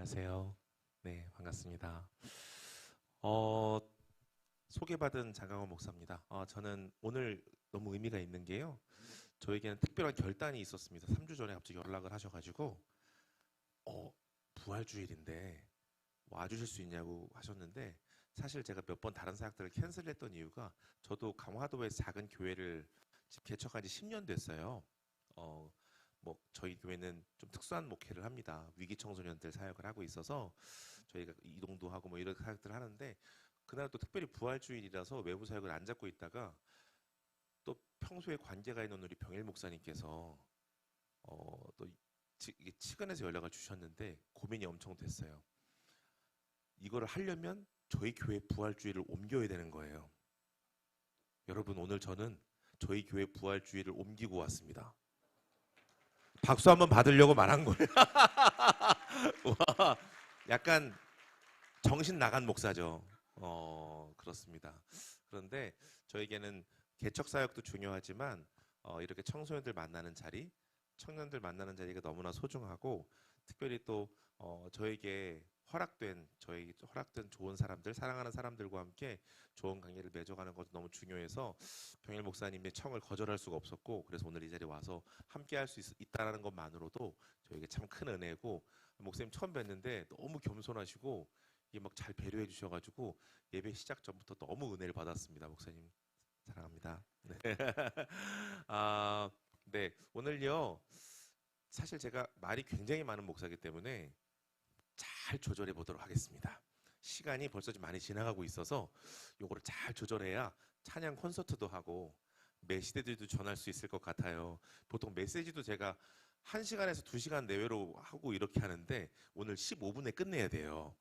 안녕하세요. 네, 반갑습니다. 어, 소개받은 장강원 목사입니다. 저는 오늘 너무 의미가 있는 게요. 저에게는 특별한 결단이 있었습니다. 3주 전에 갑자기 연락을 하셔가지고, 부활주일인데 와주실 수 있냐고 하셨는데, 사실 제가 몇 번 다른 사역들을 캔슬했던 이유가 저도 강화도의 작은 교회를 지금 개척한 지 10년 됐어요. 어, 뭐 저희 교회는 좀 특수한 목회를 합니다. 위기 청소년들 사역을 하고 있어서 저희가 이동도 하고 뭐 이런 사역들을 하는데 그날 또 특별히 부활주일이라서 외부 사역을 안 잡고 있다가 또 평소에 관계가 있는 우리 병일 목사님께서 또 이게 치근해서 연락을 주셨는데 고민이 엄청 됐어요. 이거를 하려면 저희 교회 부활주일을 옮겨야 되는 거예요. 여러분 오늘 저는 저희 교회 부활주일을 옮기고 왔습니다. 박수 한번 받으려고 말한 거예요. 와, 약간 정신 나간 목사죠. 그렇습니다. 그런데 저에게는 개척 사역도 중요하지만 이렇게 청소년들 만나는 자리, 청년들 만나는 자리가 너무나 소중하고 특별히 또 저에게 저희 허락된 좋은 사람들, 사랑하는 사람들과 함께 좋은 관계를 맺어가는 것도 너무 중요해서 병일 목사님의 청을 거절할 수가 없었고 그래서 오늘 이 자리에 와서 함께 할 수 있다는 것만으로도 저에게 참 큰 은혜고 목사님 처음 뵀는데 너무 겸손하시고 이게 막 잘 배려해 주셔가지고 예배 시작 전부터 너무 은혜를 받았습니다. 목사님 사랑합니다. 네. 아, 네. 오늘요. 사실 제가 말이 굉장히 많은 목사이기 때문에 잘 조절해 보도록 하겠습니다. 시간이 벌써 좀 많이 지나가고 있어서 요거를 잘 조절해야 찬양 콘서트도 하고 메시지들도 전할 수 있을 것 같아요. 보통 메시지도 제가 1시간에서 2시간 내외로 하고 이렇게 하는데 오늘 15분에 끝내야 돼요.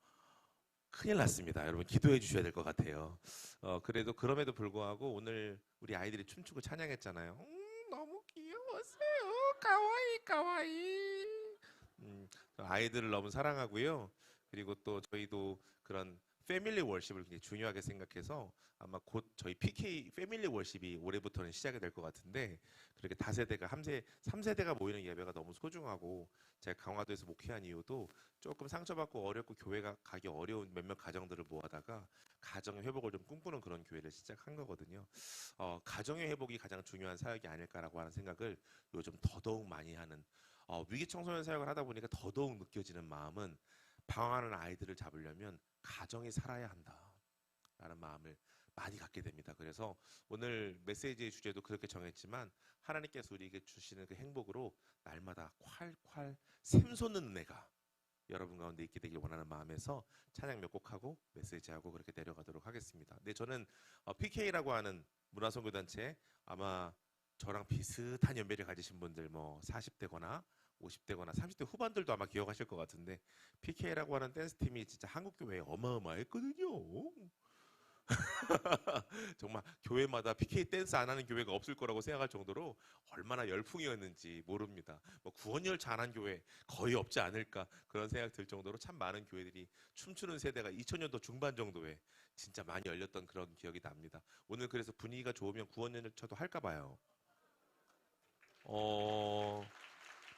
큰일 났습니다. 여러분 기도해 주셔야 될 것 같아요. 그래도 그럼에도 불구하고 오늘 우리 아이들이 춤추고 찬양했잖아요. 너무 귀여웠어요. 가와이 가와이. 아이들을 너무 사랑하고요. 그리고 또 저희도 그런 패밀리 월십을 굉장히 중요하게 생각해서 아마 곧 저희 PK 패밀리 월십이 올해부터는 시작이 될 것 같은데 그렇게 다세대가 3세대가 모이는 예배가 너무 소중하고 제가 강화도에서 목회한 이유도 조금 상처받고 어렵고 교회가 가기 어려운 몇몇 가정들을 모아다가 가정의 회복을 좀 꿈꾸는 그런 교회를 시작한 거거든요. 가정의 회복이 가장 중요한 사역이 아닐까라고 하는 생각을 요즘 더더욱 많이 하는 위기 청소년 사역을 하다 보니까 더더욱 느껴지는 마음은 방황하는 아이들을 잡으려면 가정이 살아야 한다라는 마음을 많이 갖게 됩니다. 그래서 오늘 메시지의 주제도 그렇게 정했지만 하나님께서 우리에게 주시는 그 행복으로 날마다 콸콸 샘솟는 은혜가 여러분 가운데 있게 되길 원하는 마음에서 찬양 몇 곡 하고 메시지하고 그렇게 내려가도록 하겠습니다. 네, 저는 PK라고 하는 문화선교단체 아마 저랑 비슷한 연배를 가지신 분들 뭐 40대거나 50대거나 30대 후반들도 아마 기억하실 것 같은데 PK라고 하는 댄스 팀이 진짜 한국 교회에 어마어마했거든요. 정말 교회마다 PK 댄스 안 하는 교회가 없을 거라고 생각할 정도로 얼마나 열풍이었는지 모릅니다. 뭐 구원열차 안 한 교회 거의 없지 않을까 그런 생각 들 정도로 참 많은 교회들이 춤추는 세대가 2000년도 중반 정도에 진짜 많이 열렸던 그런 기억이 납니다. 오늘 그래서 분위기가 좋으면 구원열차도 할까 봐요. 어,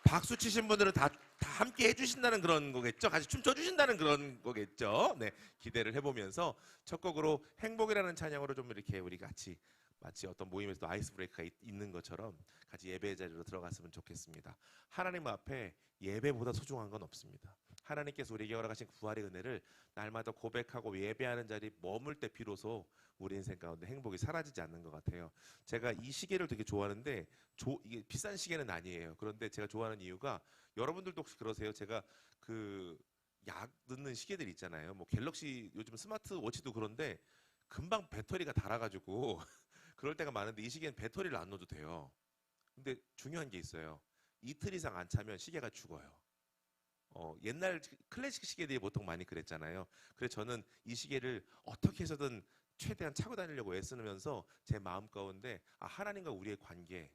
박수 치신 분들은 다 함께 해주신다는 그런 거겠죠? 같이 춤춰 주신다는 그런 거겠죠? 네, 기대를 해보면서 첫 곡으로 행복이라는 찬양으로 좀 이렇게 우리 같이 마치 어떤 모임에서 아이스 브레이크가 있는 것처럼 같이 예배의 자리로 들어갔으면 좋겠습니다. 하나님 앞에 예배보다 소중한 건 없습니다. 하나님께서 우리에게 허락하신 부활의 은혜를 날마다 고백하고 예배하는 자리 머물 때 비로소 우리 인생 가운데 행복이 사라지지 않는 것 같아요. 제가 이 시계를 되게 좋아하는데 이게 비싼 시계는 아니에요. 그런데 제가 좋아하는 이유가 여러분들도 혹시 그러세요? 제가 그 약 넣는 시계들 있잖아요. 뭐 갤럭시 요즘 스마트워치도 그런데 금방 배터리가 닳아가지고 그럴 때가 많은데 이 시계는 배터리를 안 넣어도 돼요. 근데 중요한 게 있어요. 이틀 이상 안 차면 시계가 죽어요. 옛날 클래식 시계들이 보통 많이 그랬잖아요. 그래서 저는 이 시계를 어떻게 해서든 최대한 차고 다니려고 애쓰면서 제 마음 가운데 하나님과 우리의 관계,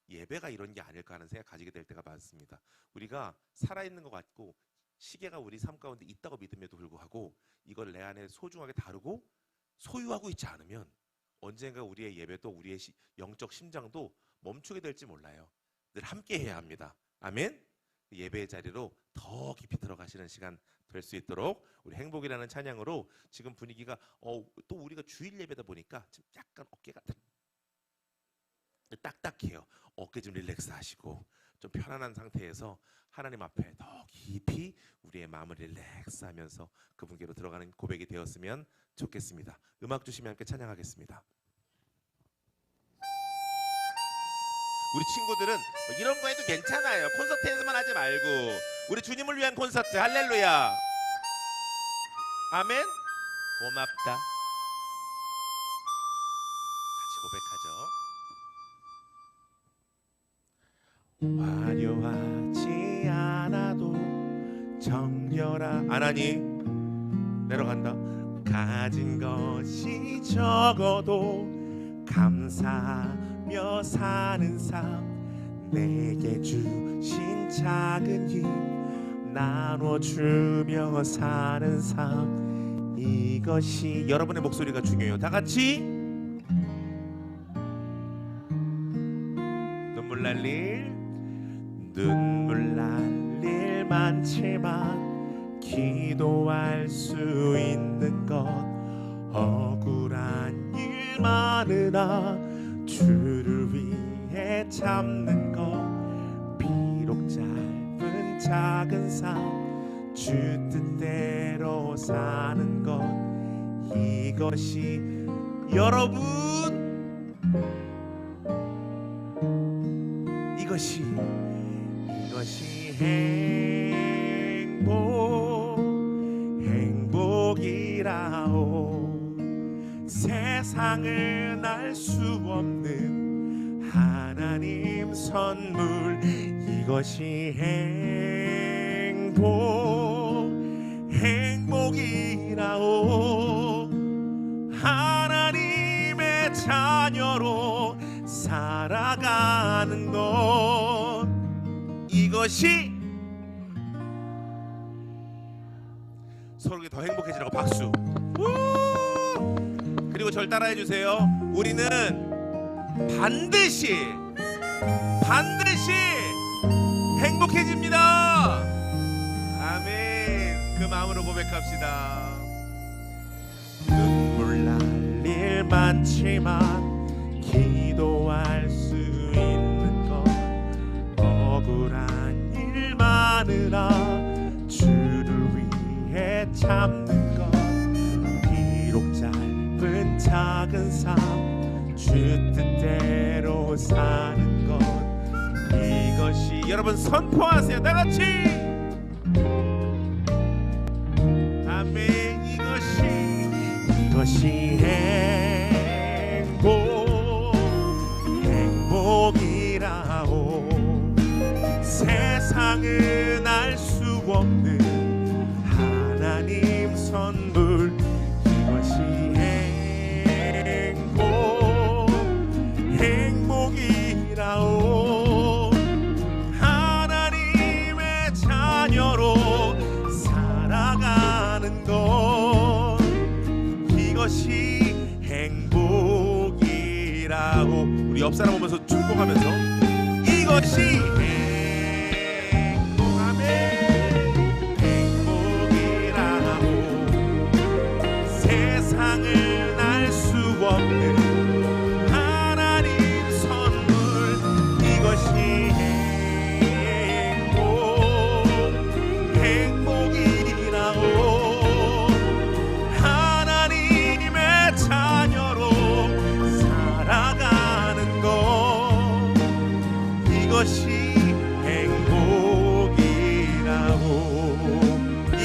예배가 이런 게 아닐까 하는 생각 가지게 될 때가 많습니다. 우리가 살아있는 것 같고 시계가 우리 삶 가운데 있다고 믿음에도 불구하고 이걸 내 안에 소중하게 다루고 소유하고 있지 않으면 언젠가 우리의 예배도 우리의 영적 심장도 멈추게 될지 몰라요. 늘 함께 해야 합니다. 아멘. 예배의 자리로 더 깊이 들어가시는 시간 될 수 있도록 우리 행복이라는 찬양으로 지금 분위기가 또 우리가 주일 예배다 보니까 지금 약간 어깨가 딱딱해요. 어깨 좀 릴렉스 하시고 좀 편안한 상태에서 하나님 앞에 더 깊이 우리의 마음을 릴렉스 하면서 그분께로 들어가는 고백이 되었으면 좋겠습니다. 음악 주시면 함께 찬양하겠습니다. 우리 친구들은 이런 거 해도 괜찮아요. 콘서트에서만 하지 말고 우리 주님을 위한 콘서트. 할렐루야. 아멘. 고맙다. 같이 고백하죠. 화려하지 않아도 정결한 하나님 내려간다. 가진 것이 적어도 감사하며 사는 삶, 내게 주신 작은 힘 나눠주며 사는 삶, 이것이 여러분의 목소리가 중요해요. 다 같이 눈물 날 일 많지만 기도할 수 있는 것, 억울한 일 많으나 주를 위해 참는 것, 비록 짧은 작은 삶 주 뜻대로 사는 것, 이것이 여러분 이것이 행복이라오. 세상은 알 수 없는 하나님 선물, 이것이 행복이라오. 하나님의 자녀로 살아가는 것, 이것이 서로 더 행복해지라고 박수. 그리고 절 따라해 주세요. 우리는 반드시 행복해집니다. 아멘. 그 마음으로 고백합시다. 눈물 날 일 많지만 기도할 수 있는 것, 억울한 일 많으나 주를 위해 참는 것, 비록 짧은 작은 삶 주 뜻대로 사는 것, 이것이 여러분 선포하세요. 다 같이 아멘. 이것이 행복이라오. 세상은 알 수 없는 하나님 선물, 이것이 행복이라오. 하나님의 자녀로 살아가는 것, 이것이 행복이라고. 우리 옆 사람 보면서 축복하면서 이것이 행복이라고. 세상을 알 수 없는 하나님 선물, 이것이 행복이라고. 하나님의 자녀로 살아가는 것, 이것이 행복이라고.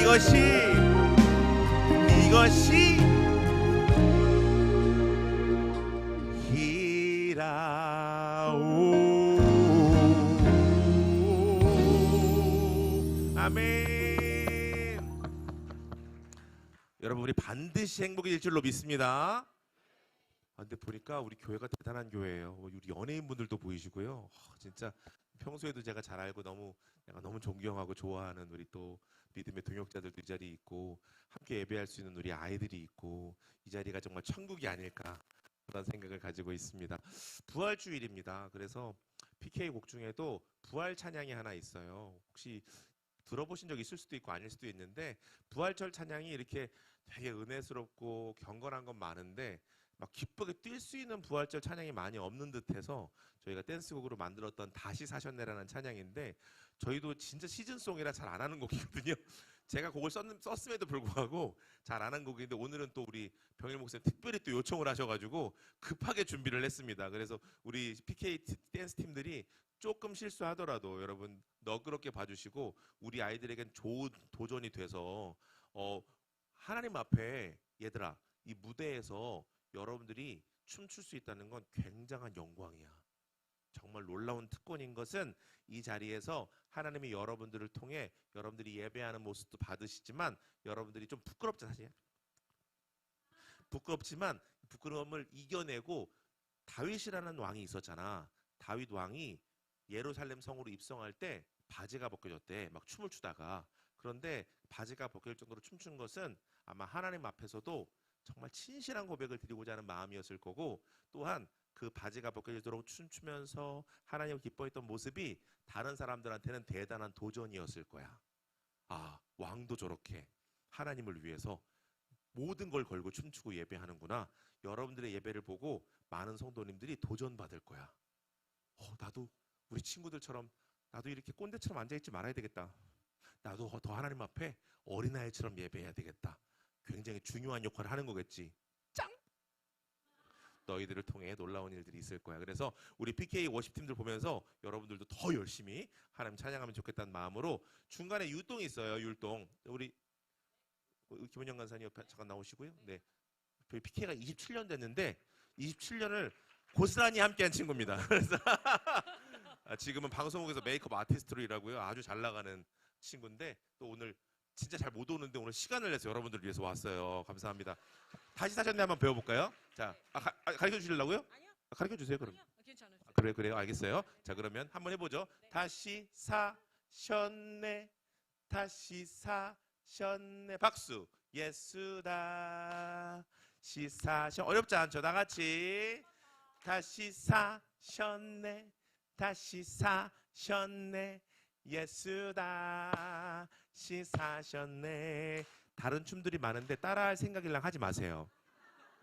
이것이 아멘. 여러분 우리 반드시 행복해질 줄로 믿습니다. 근데 보니까 우리 교회가 대단한 교회예요. 우리 연예인분들도 보이시고요. 진짜 평소에도 제가 잘 알고 내가 너무 존경하고 좋아하는 우리 또 믿음의 동역자들도 이 자리에 있고, 함께 예배할 수 있는 우리 아이들이 있고, 이 자리가 정말 천국이 아닐까 그런 생각을 가지고 있습니다. 부활주일입니다. 그래서 PK 곡 중에도 부활 찬양이 하나 있어요. 혹시 들어보신 적 있을 수도 있고 아닐 수도 있는데, 부활절 찬양이 이렇게 되게 은혜스럽고 경건한 건 많은데 막 기쁘게 뛸 수 있는 부활절 찬양이 많이 없는 듯해서 저희가 댄스곡으로 만들었던 다시 사셨네라는 찬양인데, 저희도 진짜 시즌송이라 잘 안 하는 곡이거든요. 제가 곡을 썼음에도 불구하고 잘 안 한 곡인데, 오늘은 또 우리 병일 목사님 특별히 또 요청을 하셔가지고 급하게 준비를 했습니다. 그래서 우리 PK 댄스 팀들이 조금 실수하더라도 여러분 너그럽게 봐주시고, 우리 아이들에겐 좋은 도전이 돼서 하나님 앞에, 얘들아, 이 무대에서 여러분들이 춤출 수 있다는 건 굉장한 영광이야. 정말 놀라운 특권인 것은 이 자리에서 하나님이 여러분들을 통해 여러분들이 예배하는 모습도 받으시지만, 여러분들이 좀 부끄럽잖아요. 사실 부끄럽지만 부끄러움을 이겨내고, 다윗이라는 왕이 있었잖아. 다윗 왕이 예루살렘 성으로 입성할 때 바지가 벗겨졌대. 막 춤을 추다가. 그런데 바지가 벗겨질 정도로 춤춘 것은 아마 하나님 앞에서도 정말 진실한 고백을 드리고자 하는 마음이었을 거고, 또한 그 바지가 벗겨지도록 춤추면서 하나님을 기뻐했던 모습이 다른 사람들한테는 대단한 도전이었을 거야. 아, 왕도 저렇게 하나님을 위해서 모든 걸 걸고 춤추고 예배하는구나. 여러분들의 예배를 보고 많은 성도님들이 도전받을 거야. 나도 우리 친구들처럼 나도 이렇게 꼰대처럼 앉아있지 말아야 되겠다. 나도 더 하나님 앞에 어린아이처럼 예배해야 되겠다. 굉장히 중요한 역할을 하는 거겠지. 짱! 너희들을 통해 놀라운 일들이 있을 거야. 그래서 우리 PK 워십팀들 보면서 여러분들도 더 열심히 하나님 찬양하면 좋겠다는 마음으로, 중간에 율동이 있어요. 율동. 우리 김은영 간사님 옆에 잠깐 나오시고요. 네, 저희 PK가 27년 됐는데 27년을 고스란히 함께한 친구입니다. 그래서 지금은 방송국에서 메이크업 아티스트로 일하고요. 아주 잘 나가는 친구인데, 또 오늘 진짜 잘 못 오는데 오늘 시간을 내서 여러분들을 위해서 왔어요. 감사합니다. 다시 사셨네 한번 배워볼까요? 자, 가르쳐 주시려고요? 아니요. 가르쳐 주세요. 그럼. 아니요. 괜찮아요. 그래요. 알겠어요. 자, 그러면 한번 해보죠. 네. 다시 사셨네. 다시 사셨네. 박수. 예수다. 다시 사셨. 어렵지 않죠? 다 같이. 다시 사셨네. 다시 사셨네. 예수다. 다시 사셨네. 다른 춤들이 많은데 따라할 생각이랑 하지 마세요.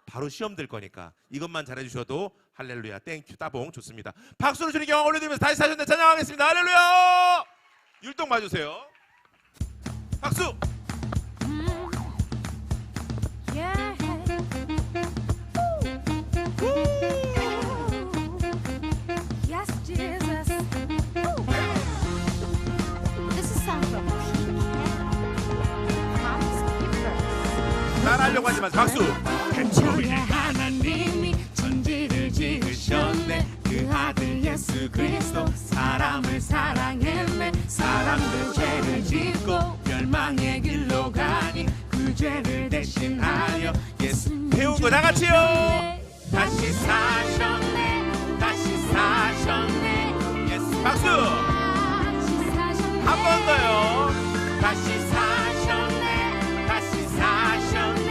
바로 시험 들 거니까 이것만 잘해주셔도 할렐루야, 땡큐, 따봉. 좋습니다. 박수를 주님 영광 올려드리면서 다시 사셨네 찬양하겠습니다. 할렐루야. 율동 봐주세요. 박수. Yes, Jesus. This is song from Promise Keeper. 따라하려고 하지 마세요. 박수. 저의 하나님이 천지를 지으셨네. 그 아들 예수 그리스도 사람을 사랑했네. 사람들 죄를 짓고 멸망의 길로 가니 그 죄를 대신하여 예수 배운 거 다 같이요. 다시 사셨네. 다시 사셨네. 예수. 박수. 다시 사셨네. 한 번 더요. 다시 사셨네. 다시 사셨네.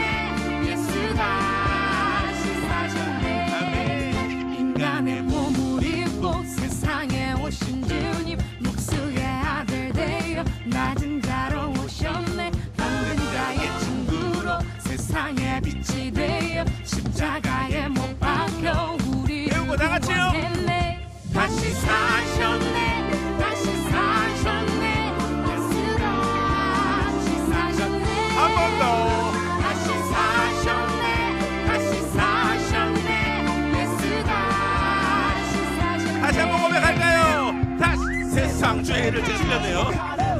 예수 다시 사셨네. 아멘. 인간의 몸을 입고 세상에 오신 주님, 육수의 아들 되어 낮은 자로 오셨네. 당근 자의 친구로 세상의 빛이 되어 십자가에 못 박혀 우리를 배우고 다 같이요. 구원했네. 다시 사셨네. 다시 사셨네. 예수 다시 사셨네. 한 번 더. 다시 사셨네. 다시 사셨네. 예수 다시 사셨네. 다시 한번 고백할까요? 다시. 세상 죄를 지시려네요.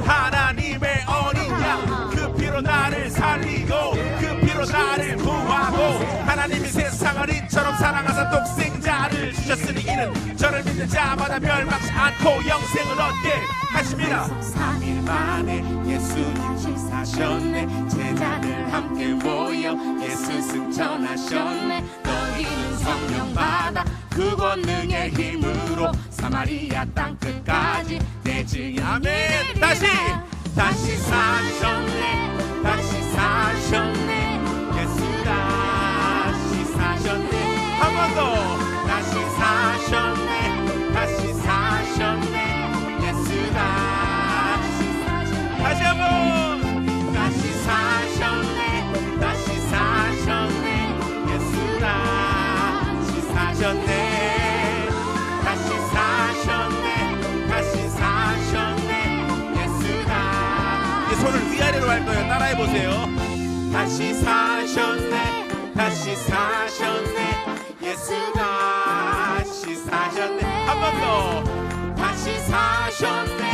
하나님의 어린 양, 그 피로 나를 살리고 그 피로 나를 구하고, 하나님이 세상을 이처럼 사랑하사 독생자를 주셨으니 이는 저를 믿는 자마다 멸망치 않고 영생을 얻게 하십니다. 3일 만에 예수 다시 사셨네. 제자들 함께 모여 예수 승천하셨네. 너희는 성령 받아 그 권능의 힘으로 사마리아 땅 끝까지 내 증인이 아멘. 다시. 다시 사셨네. 다시 사셨네. 예수 다시 사셨네. 한 번 더. 다시 사셨네. 다시 사셨네. 차례로 할 거예요. 따라해 보세요. 다시 사셨네 다시 사셨네 예수 다시 사셨네 한 번 더. 다시 사셨네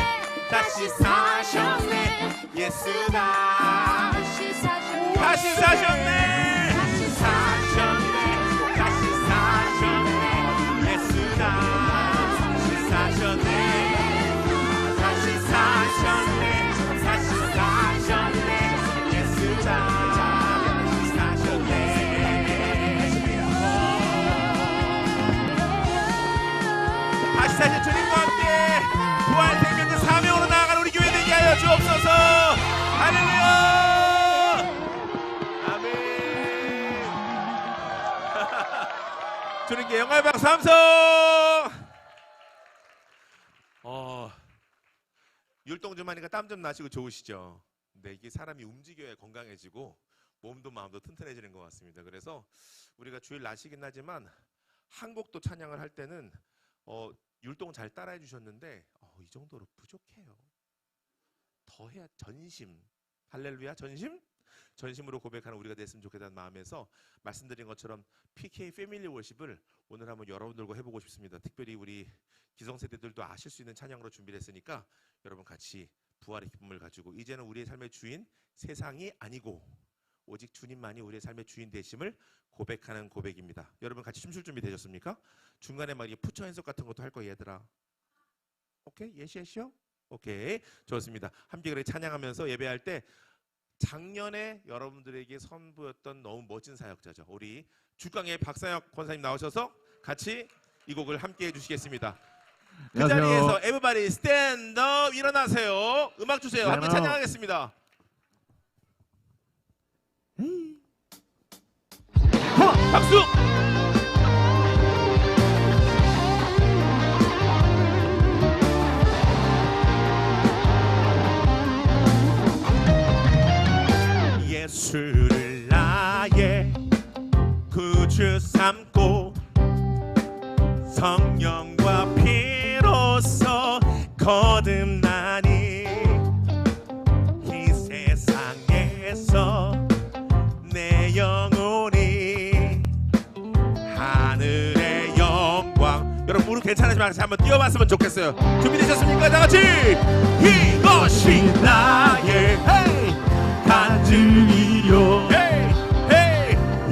다시 사셨네 예수 다시 사셨네 다시 사셨네. 다시 사셨네 다시 사셨네 예수 다시 사셨네 다시 사셨네 다시 사셨네 예수 다시 사셨네 다시 사신 주님과 함께 부활 생명의 사명으로 나아가는 우리 교회 되게 하여 주옵소서. 할렐루야. 아멘. 주님께 영광의 박수 함성. 율동 좀 하니까 땀 좀 나시고 좋으시죠? 근데 이게 사람이 움직여야 건강해지고 몸도 마음도 튼튼해지는 것 같습니다. 그래서 우리가 주일 나시긴 하지만 한곡도 찬양을 할 때는 율동 잘 따라해 주셨는데 이 정도로 부족해요. 더 해야 전심. 할렐루야. 전심으로 고백하는 우리가 됐으면 좋겠다는 마음에서 말씀드린 것처럼 PK 패밀리 월십을 오늘 한번 여러분들과 해보고 싶습니다. 특별히 우리 기성세대들도 아실 수 있는 찬양으로 준비를 했으니까 여러분 같이 부활의 기쁨을 가지고 이제는 우리의 삶의 주인 세상이 아니고 오직 주님만이 우리의 삶의 주인 되심을 고백하는 고백입니다. 여러분 같이 춤출 준비 되셨습니까? 중간에 막 푸처 연습 같은 것도 할 거예요, 얘들아. 오케이? 예시요? 오케이, 좋습니다. 함께 그렇게 찬양하면서 예배할 때 작년에 여러분들에게 선보였던 너무 멋진 사역자죠. 우리 주강의 박사역 권사님 나오셔서 같이 이 곡을 함께 해주시겠습니다. 그 안녕하세요. 자리에서 everybody stand up 일어나세요. 음악 주세요. 함께 찬양하겠습니다. 박수! 예수를 나의 구주 삼고 성령과 피로써 거듭나니 이 세상에서 내 영혼이 하늘의 영광. 여러분 무릎 괜찮으시면 한번 뛰어봤으면 좋겠어요. 준비되셨습니까? 다같이 이것이 나의 간증이요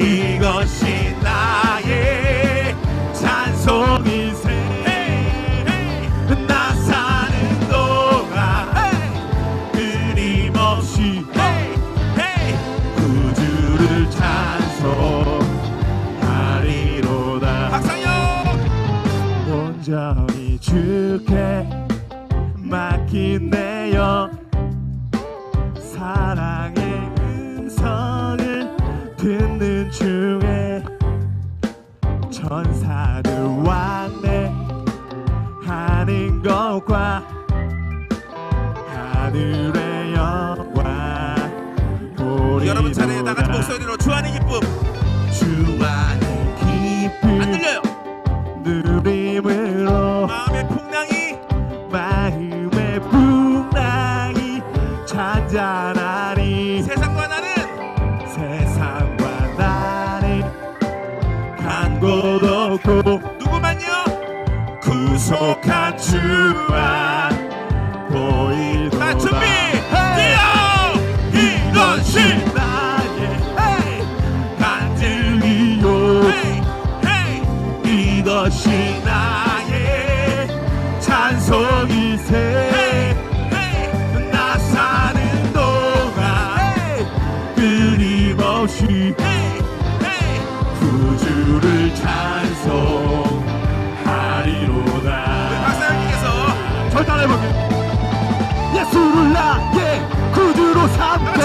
이것이 나의 찬송이세 나 사는 동안 끊임없이 구주를 찬송하리로다. 박상영 온전히 주께 맡긴 내 영 사랑의 음성을 듣는 중에 천사들 왕래하는 것과 하늘의 영광 보리로다. 여러분 차례에 나같이 목소리로 주안의 기쁨 주안의 기쁨 안 들려요. 누림으로 마음의 풍랑이 잔잔하니 세상과 나는 간 곳 없고 누구만요? 구속한 주만 보이도다. 자 준비 뛰어. 이것이 나의 간증이요 이것이 나의 찬송이세 나 사는 동안 끊임없이 구주를 찬송하리로다. 박사님께서 절 따라해볼게요. 예수를 나의 구주로 삼고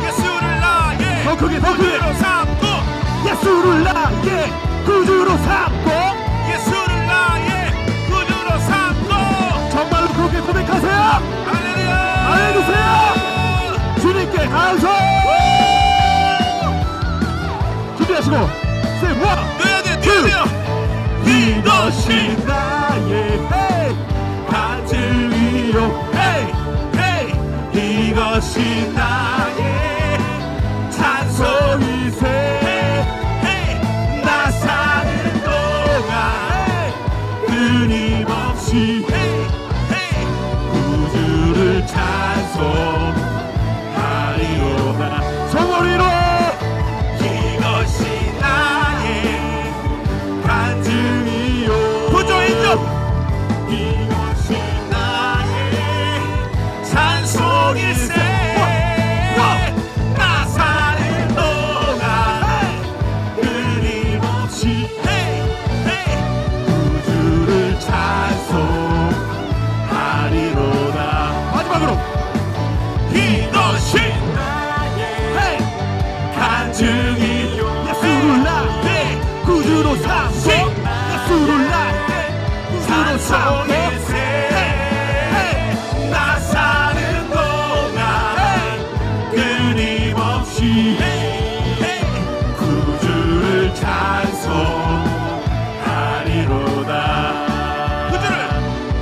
예수를 나의 더 크게 구주로 삼고 예수를 나의 구주로 삼고 예수를 나의 구주로 삼고 정말로 그렇게 고백하세요. 할렐루야. 알려주세요. 주님께 감사. 준비하시고 say one 뛰어야 돼요. 이것이 나의 간증이요 이것 이것이 나의 찬송이세. 나 사는 동안 끊임없이 구주를 찬송하리로다. 소머리로 이것이 나의 간증이요. 부조 인정. 이것이 나의 찬송일세. 나 사는 동안 끊임없이 구주를 찬송하리로다. 마지막으로 이것이 나의 간증이요. 예수를 나의 구주로 삼고 예수를 나의 구주로 삼고 나 사는 동안 끊임없이 구주를 찬송하리로다.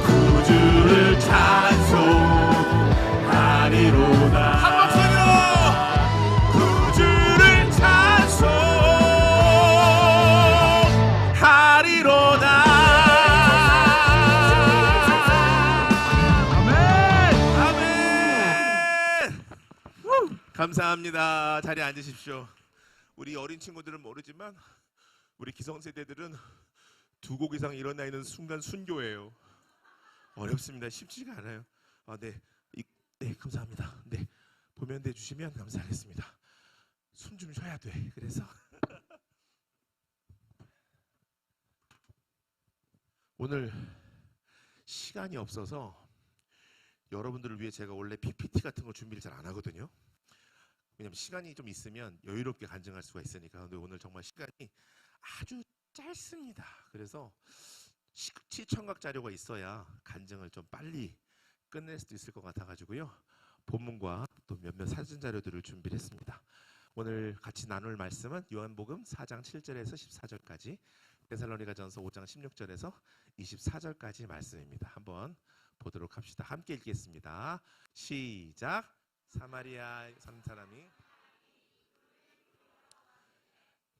구주를 찬송하리로다. 한 목소리로 구주를 찬송하리로다. 감사합니다. 자리에 앉으십시오. 우리 어린 친구들은 모르지만 우리 기성세대들은 두 곡 이상 일어나 있는 순간 순교예요. 어렵습니다. 쉽지가 않아요. 네, 네, 감사합니다. 네, 보면대 주시면 감사하겠습니다. 숨 좀 쉬어야 돼. 그래서 오늘 시간이 없어서 여러분들을 위해 제가 원래 PPT 같은 거 준비를 잘 안 하거든요. 왜냐면 시간이 좀 있으면 여유롭게 간증할 수가 있으니까. 근데 오늘 정말 시간이 아주 짧습니다. 그래서 시청각 자료가 있어야 간증을 좀 빨리 끝낼 수도 있을 것 같아가지고요. 본문과 또 몇몇 사진 자료들을 준비를 했습니다. 오늘 같이 나눌 말씀은 요한복음 4장 7절에서 14절까지, 데살로니가전서 5장 16절에서 24절까지 말씀입니다. 한번 보도록 합시다. 함께 읽겠습니다. 시작. 사마리아 산 사람이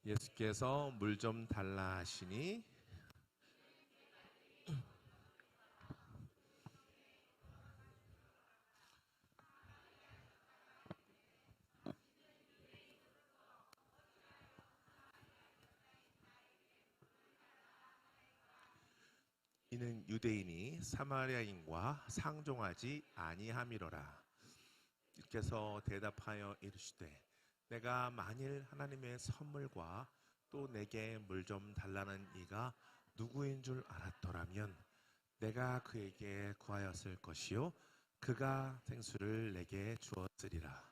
예수께서 물 좀 달라 하시니 이는 유대인이 사마리아인과 상종하지 아니함이로라. 주께서 대답하여 이르시되 내가 만일 하나님의 선물과 또 내게 물 좀 달라는 이가 누구인 줄 알았더라면 내가 그에게 구하였을 것이요 그가 생수를 내게 주었으리라.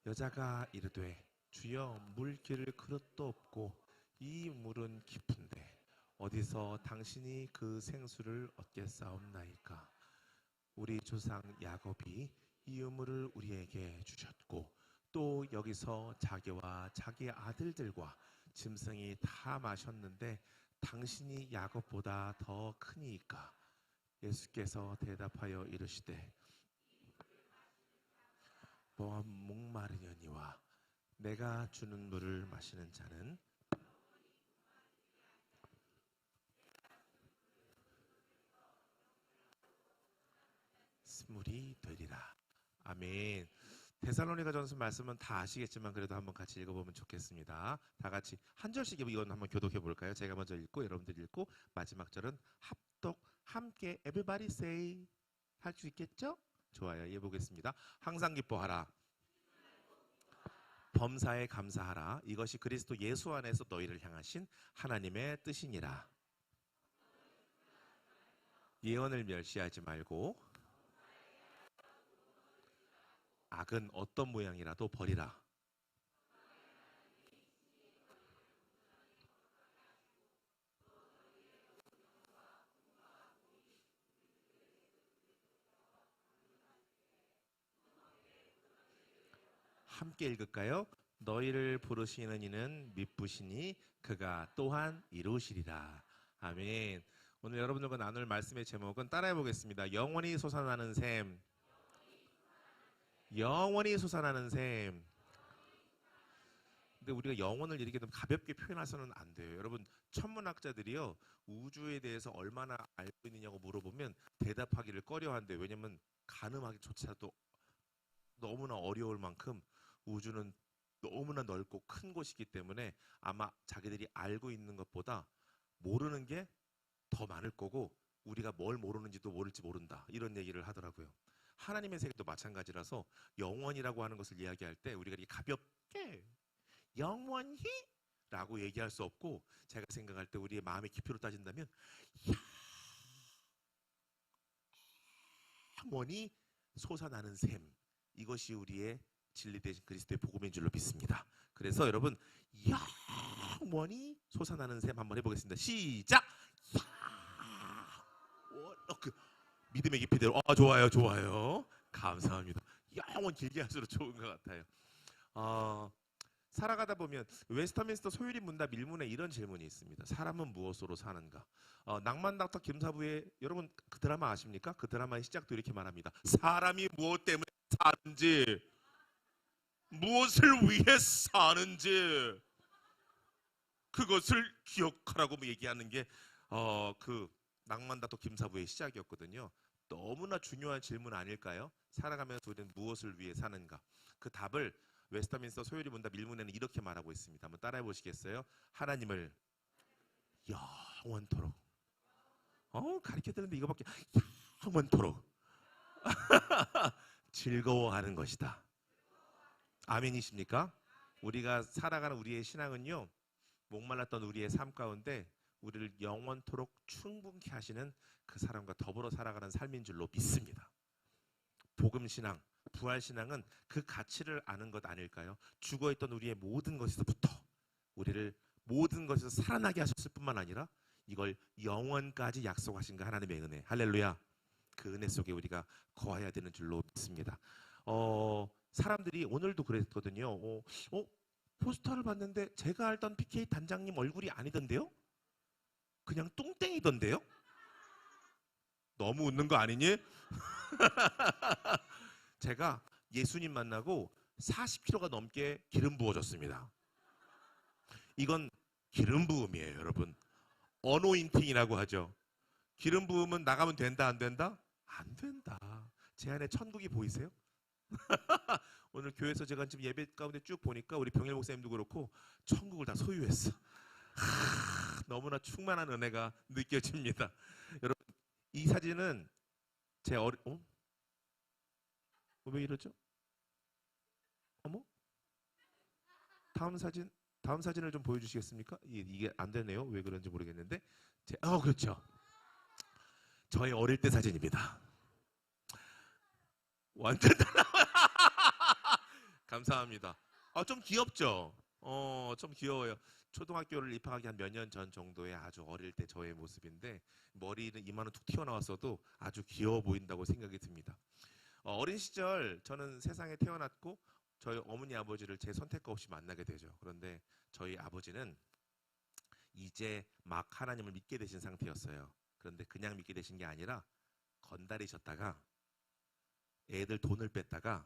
여자가 이르되 주여 물 기를 그릇도 없고 이 물은 깊은데 어디서 당신이 그 생수를 얻겠사옵나이까. 우리 조상 야곱이 이 우물을 우리에게 주셨고 또 여기서 자기와 자기 아들들과 짐승이 다 마셨는데 당신이 야곱보다 더 크니이까. 예수께서 대답하여 이르시되 너와 목마르려니와 내가 주는 물을 마시는 자는 스물이 되리라. 아멘. 데살로니가전서 말씀은 다 아시겠지만 그래도 한번 같이 읽어보면 좋겠습니다. 다 같이 한 절씩 이건 한번 교독해 볼까요? 제가 먼저 읽고 여러분들 읽고 마지막 절은 합독 함께 everybody say 할 수 있겠죠? 좋아요. 해보겠습니다. 항상 기뻐하라. 범사에 감사하라. 이것이 그리스도 예수 안에서 너희를 향하신 하나님의 뜻이니라. 예언을 멸시하지 말고 악은 어떤 모양이라도 버리라. 함께 읽을까요? 너희를 부르시는 이는 미쁘시니 그가 또한 이루시리라. 아멘. 오늘 여러분들과 나눌 말씀의 제목은 따라해 보겠습니다. 영원히 솟아나는 샘. 영원히 솟아나는 샘. 근데 우리가 영혼을 이렇게 좀 가볍게 표현해서는 안 돼요. 여러분, 천문학자들이요, 우주에 대해서 얼마나 알고 있느냐고 물어보면 대답하기를 꺼려한대요. 왜냐면 가늠하기조차도 너무나 어려울 만큼 우주는 너무나 넓고 큰 곳이기 때문에 아마 자기들이 알고 있는 것보다 모르는 게 더 많을 거고 우리가 뭘 모르는지도 모를지 모른다. 이런 얘기를 하더라고요. 하나님의 세계도 마찬가지라서 영원이라고 하는 것을 이야기할 때 우리가 이렇게 가볍게 영원히 라고 얘기할 수 없고, 제가 생각할 때 우리의 마음의 깊이로 따진다면 영원히 솟아나는 샘, 이것이 우리의 진리 대신 그리스도의 복음인 줄로 믿습니다. 그래서 여러분, 영원히 솟아나는 샘 한번 해보겠습니다. 시작! 그 믿음의 깊이대로. 좋아요, 좋아요. 감사합니다. 영원 길게 할수록 좋은 것 같아요. 살아가다 보면 웨스터민스터 소유리 문답 1문에 이런 질문이 있습니다. 사람은 무엇으로 사는가? 낭만 닥터 김사부의, 여러분 그 드라마 아십니까? 그 드라마의 시작도 이렇게 말합니다. 사람이 무엇 때문에 사는지, 무엇을 위해 사는지 그것을 기억하라고 얘기하는 게 그 낭만 닥터 김사부의 시작이었거든요. 너무나 중요한 질문 아닐까요? 살아가면서 우리는 무엇을 위해 사는가? 그 답을 웨스터민스터 소유리 문답 1문에는 이렇게 말하고 있습니다. 한번 따라해 보시겠어요? 하나님을 영원토록. 가르쳐 드는데 이거밖에. 영원토록 즐거워하는 것이다. 아멘이십니까? 우리가 살아가는 우리의 신앙은요, 목말랐던 우리의 삶 가운데 우리를 영원토록 충분케 하시는 그 사람과 더불어 살아가는 삶인 줄로 믿습니다. 복음신앙, 부활신앙은 그 가치를 아는 것 아닐까요? 죽어있던 우리의 모든 것에서부터 우리를 모든 것에서 살아나게 하셨을 뿐만 아니라 이걸 영원까지 약속하신 그 하나님의 은혜, 할렐루야. 그 은혜 속에 우리가 거해야 되는 줄로 믿습니다. 사람들이 오늘도 그랬거든요. 포스터를 봤는데 제가 알던 PK 단장님 얼굴이 아니던데요? 그냥 뚱땡이던데요? 너무 웃는 거 아니니? 제가 예수님 만나고 40kg가 넘게 기름 부어졌습니다. 이건 기름 부음이에요, 여러분. 어노인팅이라고 하죠. 기름 부음은 나가면 된다, 안 된다? 안 된다. 제 안에 천국이 보이세요? 오늘 교회에서 제가 지금 예배 가운데 쭉 보니까 우리 병일 목사님도 그렇고 천국을 다 소유했어. 너무나 충만한 은혜가 느껴집니다. 여러분, 이 사진은 제 왜 이러죠? 어머? 다음 사진을 좀 보여주시겠습니까? 이게 안 되네요. 왜 그런지 모르겠는데. 그렇죠. 저의 어릴 때 사진입니다. 완전 달라. 감사합니다. 좀 귀엽죠? 좀 귀여워요. 초등학교를 입학하기 한 몇 년 전 정도의 아주 어릴 때 저의 모습인데, 머리는 이마는 툭 튀어나왔어도 아주 귀여워 보인다고 생각이 듭니다. 어린 시절 저는 세상에 태어났고 저희 어머니 아버지를 제 선택과 없이 만나게 되죠. 그런데 저희 아버지는 이제 막 하나님을 믿게 되신 상태였어요. 그런데 그냥 믿게 되신 게 아니라 건달이셨다가 애들 돈을 뺐다가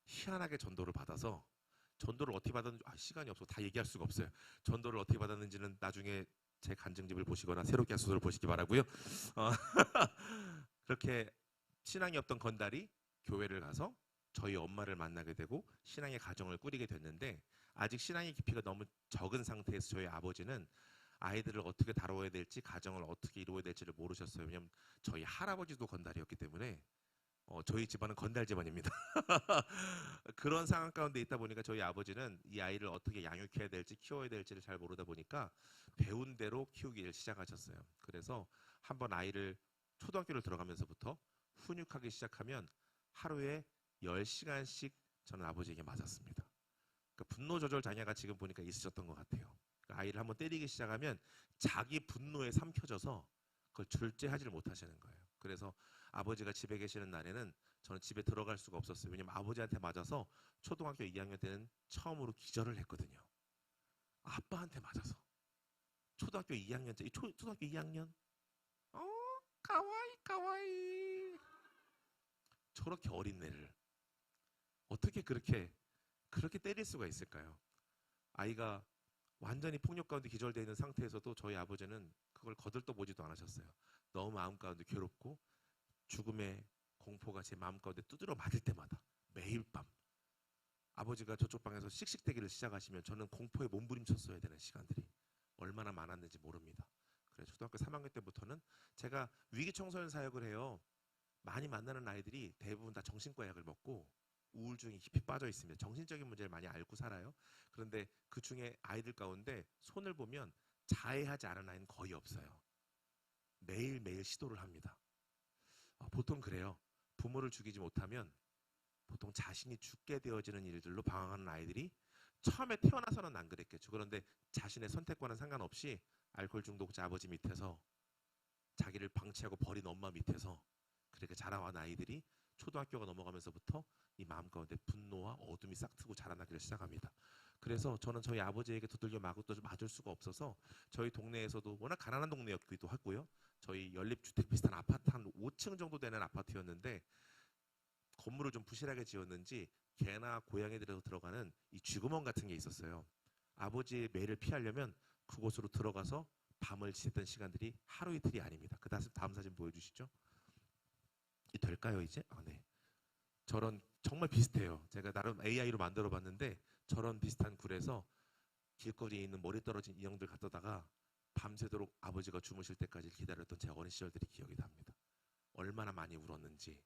희한하게 전도를 받아서, 전도를 어떻게 받았는지 시간이 없어 다 얘기할 수가 없어요. 전도를 어떻게 받았는지는 나중에 제 간증집을 보시거나 새롭게 한 소설을 보시기 바라고요. 그렇게 신앙이 없던 건달이 교회를 가서 저희 엄마를 만나게 되고 신앙의 가정을 꾸리게 됐는데, 아직 신앙의 깊이가 너무 적은 상태에서 저희 아버지는 아이들을 어떻게 다뤄야 될지, 가정을 어떻게 이루어야 될지를 모르셨어요. 왜냐하면 저희 할아버지도 건달이었기 때문에 저희 집안은 건달 집안입니다. 그런 상황 가운데 있다 보니까 저희 아버지는 이 아이를 어떻게 양육해야 될지 키워야 될지를 잘 모르다 보니까 배운 대로 키우기를 시작하셨어요. 그래서 한번 아이를 초등학교를 들어가면서부터 훈육하기 시작하면 하루에 10시간씩 저는 아버지에게 맞았습니다. 그러니까 분노 조절 장애가 지금 보니까 있으셨던 것 같아요. 그러니까 아이를 한번 때리기 시작하면 자기 분노에 삼켜져서 그걸 절제하지를 못하시는 거예요. 그래서 아버지가 집에 계시는 날에는 저는 집에 들어갈 수가 없었어요. 왜냐면 아버지한테 맞아서 초등학교 2학년 때는 처음으로 기절을 했거든요. 아빠한테 맞아서. 초등학교 2학년째, 초등학교 2학년? 가와이. 저렇게 어린 애를 어떻게 그렇게 때릴 수가 있을까요? 아이가 완전히 폭력 가운데 기절되어 있는 상태에서도 저희 아버지는 그걸 거들떠보지도 않으셨어요. 너무 마음 가운데 괴롭고 죽음의 공포가 제 마음 가운데 두드러 맞을 때마다 매일 밤 아버지가 저쪽 방에서 씩씩대기를 시작하시면 저는 공포에 몸부림쳤어야 되는 시간들이 얼마나 많았는지 모릅니다. 그래서 초등학교 3학년 때부터는 제가 위기청소년 사역을 해요. 많이 만나는 아이들이 대부분 다 정신과 약을 먹고 우울증이 깊이 빠져 있습니다. 정신적인 문제를 많이 앓고 살아요. 그런데 그 중에 아이들 가운데 손을 보면 자해하지 않은 아이는 거의 없어요. 매일매일 시도를 합니다. 보통 그래요. 부모를 죽이지 못하면 보통 자신이 죽게 되어지는 일들로 방황하는 아이들이 처음에 태어나서는 안 그랬겠죠. 그런데 자신의 선택과는 상관없이 알코올 중독자 아버지 밑에서 자기를 방치하고 버린 엄마 밑에서 그렇게 자라온 아이들이 초등학교가 넘어가면서부터 이 마음 가운데 분노와 어둠이 싹트고 자라나기를 시작합니다. 그래서 저는 저희 아버지에게 두들겨 맞을 수가 없어서 저희 동네에서도 워낙 가난한 동네였기도 하고요. 저희 연립주택 비슷한 아파트 한 5층 정도 되는 아파트였는데 건물을 좀 부실하게 지었는지 개나 고양이들에서 들어가는 이 쥐구멍 같은 게 있었어요. 아버지의 매를 피하려면 그곳으로 들어가서 밤을 지냈던 시간들이 하루 이틀이 아닙니다. 그 다음 사진 보여주시죠. 이 될까요 이제? 네. 저런 정말 비슷해요. 제가 나름 AI로 만들어봤는데 저런 비슷한 굴에서 길거리에 있는 머리 떨어진 인형들 갖다가 밤새도록 아버지가 주무실 때까지 기다렸던 제 어린 시절들이 기억이 납니다. 얼마나 많이 울었는지,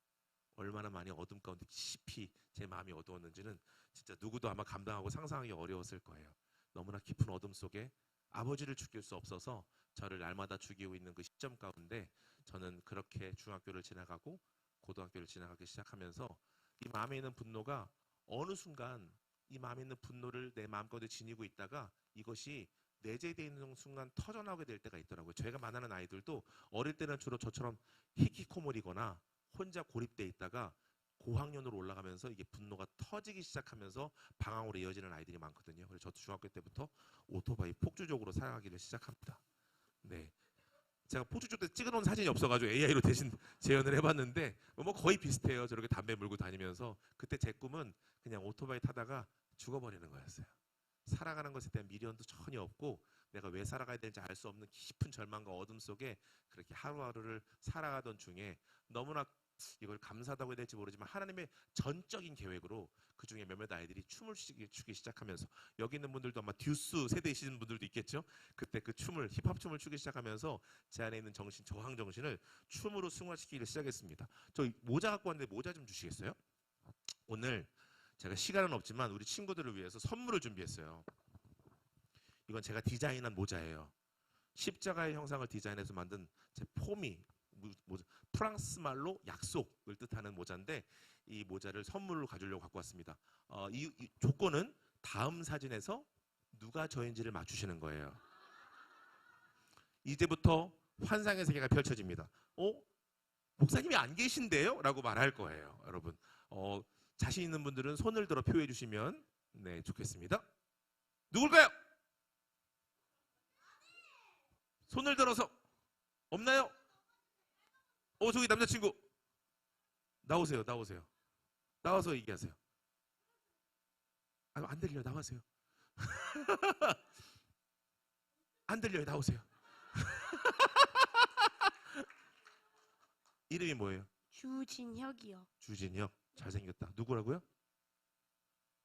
얼마나 많이 어둠 가운데 깊이 제 마음이 어두웠는지는 진짜 누구도 아마 감당하고 상상하기 어려웠을 거예요. 너무나 깊은 어둠 속에 아버지를 죽일 수 없어서 저를 날마다 죽이고 있는 그 시점 가운데 저는 그렇게 중학교를 지나가고 고등학교를 지나가기 시작하면서 이 마음에 있는 분노가 어느 순간 이 마음에 있는 분노를 내 마음가운데 지니고 있다가 이것이 내재되어 있는 순간 터져나오게 될 때가 있더라고요. 제가 만나는 아이들도 어릴 때는 주로 저처럼 히키코모리거나 혼자 고립돼 있다가 고학년으로 올라가면서 이게 분노가 터지기 시작하면서 방황으로 이어지는 아이들이 많거든요. 그래서 저도 중학교 때부터 오토바이 폭주족으로 사용하기를 시작합니다. 네, 제가 폭주족 때 찍어놓은 사진이 없어가지고 AI로 대신 재현을 해봤는데 뭐 거의 비슷해요. 저렇게 담배 물고 다니면서 그때 제 꿈은 그냥 오토바이 타다가 죽어버리는 거였어요. 살아가는 것에 대한 미련도 전혀 없고 내가 왜 살아가야 되는지 알 수 없는 깊은 절망과 어둠 속에 그렇게 하루하루를 살아가던 중에 너무나 이걸 감사하다고 해야 될지 모르지만 하나님의 전적인 계획으로 그 중에 몇몇 아이들이 춤을 추기 시작하면서 여기 있는 분들도 아마 듀스 세대이신 분들도 있겠죠. 그때 그 춤을 힙합 춤을 추기 시작하면서 제 안에 있는 정신 저항 정신을 춤으로 승화시키기를 시작했습니다. 저 모자 갖고 왔는데 모자 좀 주시겠어요? 오늘 제가 시간은 없지만 우리 친구들을 위해서 선물을 준비했어요. 이건 제가 디자인한 모자예요. 십자가의 형상을 디자인해서 만든 제 폼이 프랑스 말로 약속을 뜻하는 모자인데 이 모자를 선물로 가지려고 갖고 왔습니다. 이 조건은 다음 사진에서 누가 저인지를 맞추시는 거예요. 이제부터 환상의 세계가 펼쳐집니다. 목사님이 안 계신데요? 라고 말할 거예요. 여러분 자신 있는 분들은 손을 들어 표해 주시면 네, 좋겠습니다. 누굴까요? 손을 들어서 없나요? 저기 남자친구 나오세요. 나와서 얘기하세요. 안 들려요. 나와세요. 안 들려요. 나오세요. 이름이 뭐예요? 주진혁이요. 주진혁. 잘생겼다. 누구라고요?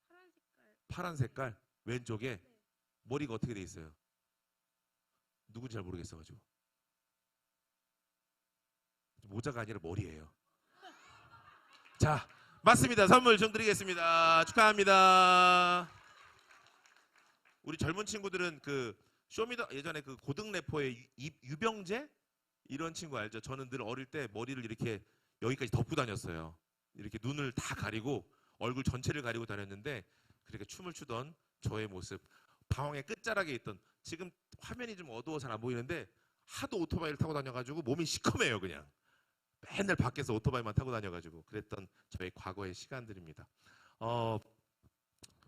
파란 색깔. 파란 색깔 왼쪽에 네. 머리가 어떻게 돼 있어요? 누군지 잘 모르겠어가지고 모자가 아니라 머리예요. 자, 맞습니다. 선물 좀 드리겠습니다. 축하합니다. 우리 젊은 친구들은 그 쇼미더 예전에 그 고등 래퍼의 유병재 이런 친구 알죠? 저는 늘 어릴 때 머리를 이렇게 여기까지 덮고 다녔어요. 이렇게 눈을 다 가리고 얼굴 전체를 가리고 다녔는데 그렇게 춤을 추던 저의 모습, 방황의 끝자락에 있던 지금 화면이 좀 어두워 잘 안 보이는데 하도 오토바이를 타고 다녀가지고 몸이 시커매요. 그냥 맨날 밖에서 오토바이만 타고 다녀가지고 그랬던 저의 과거의 시간들입니다.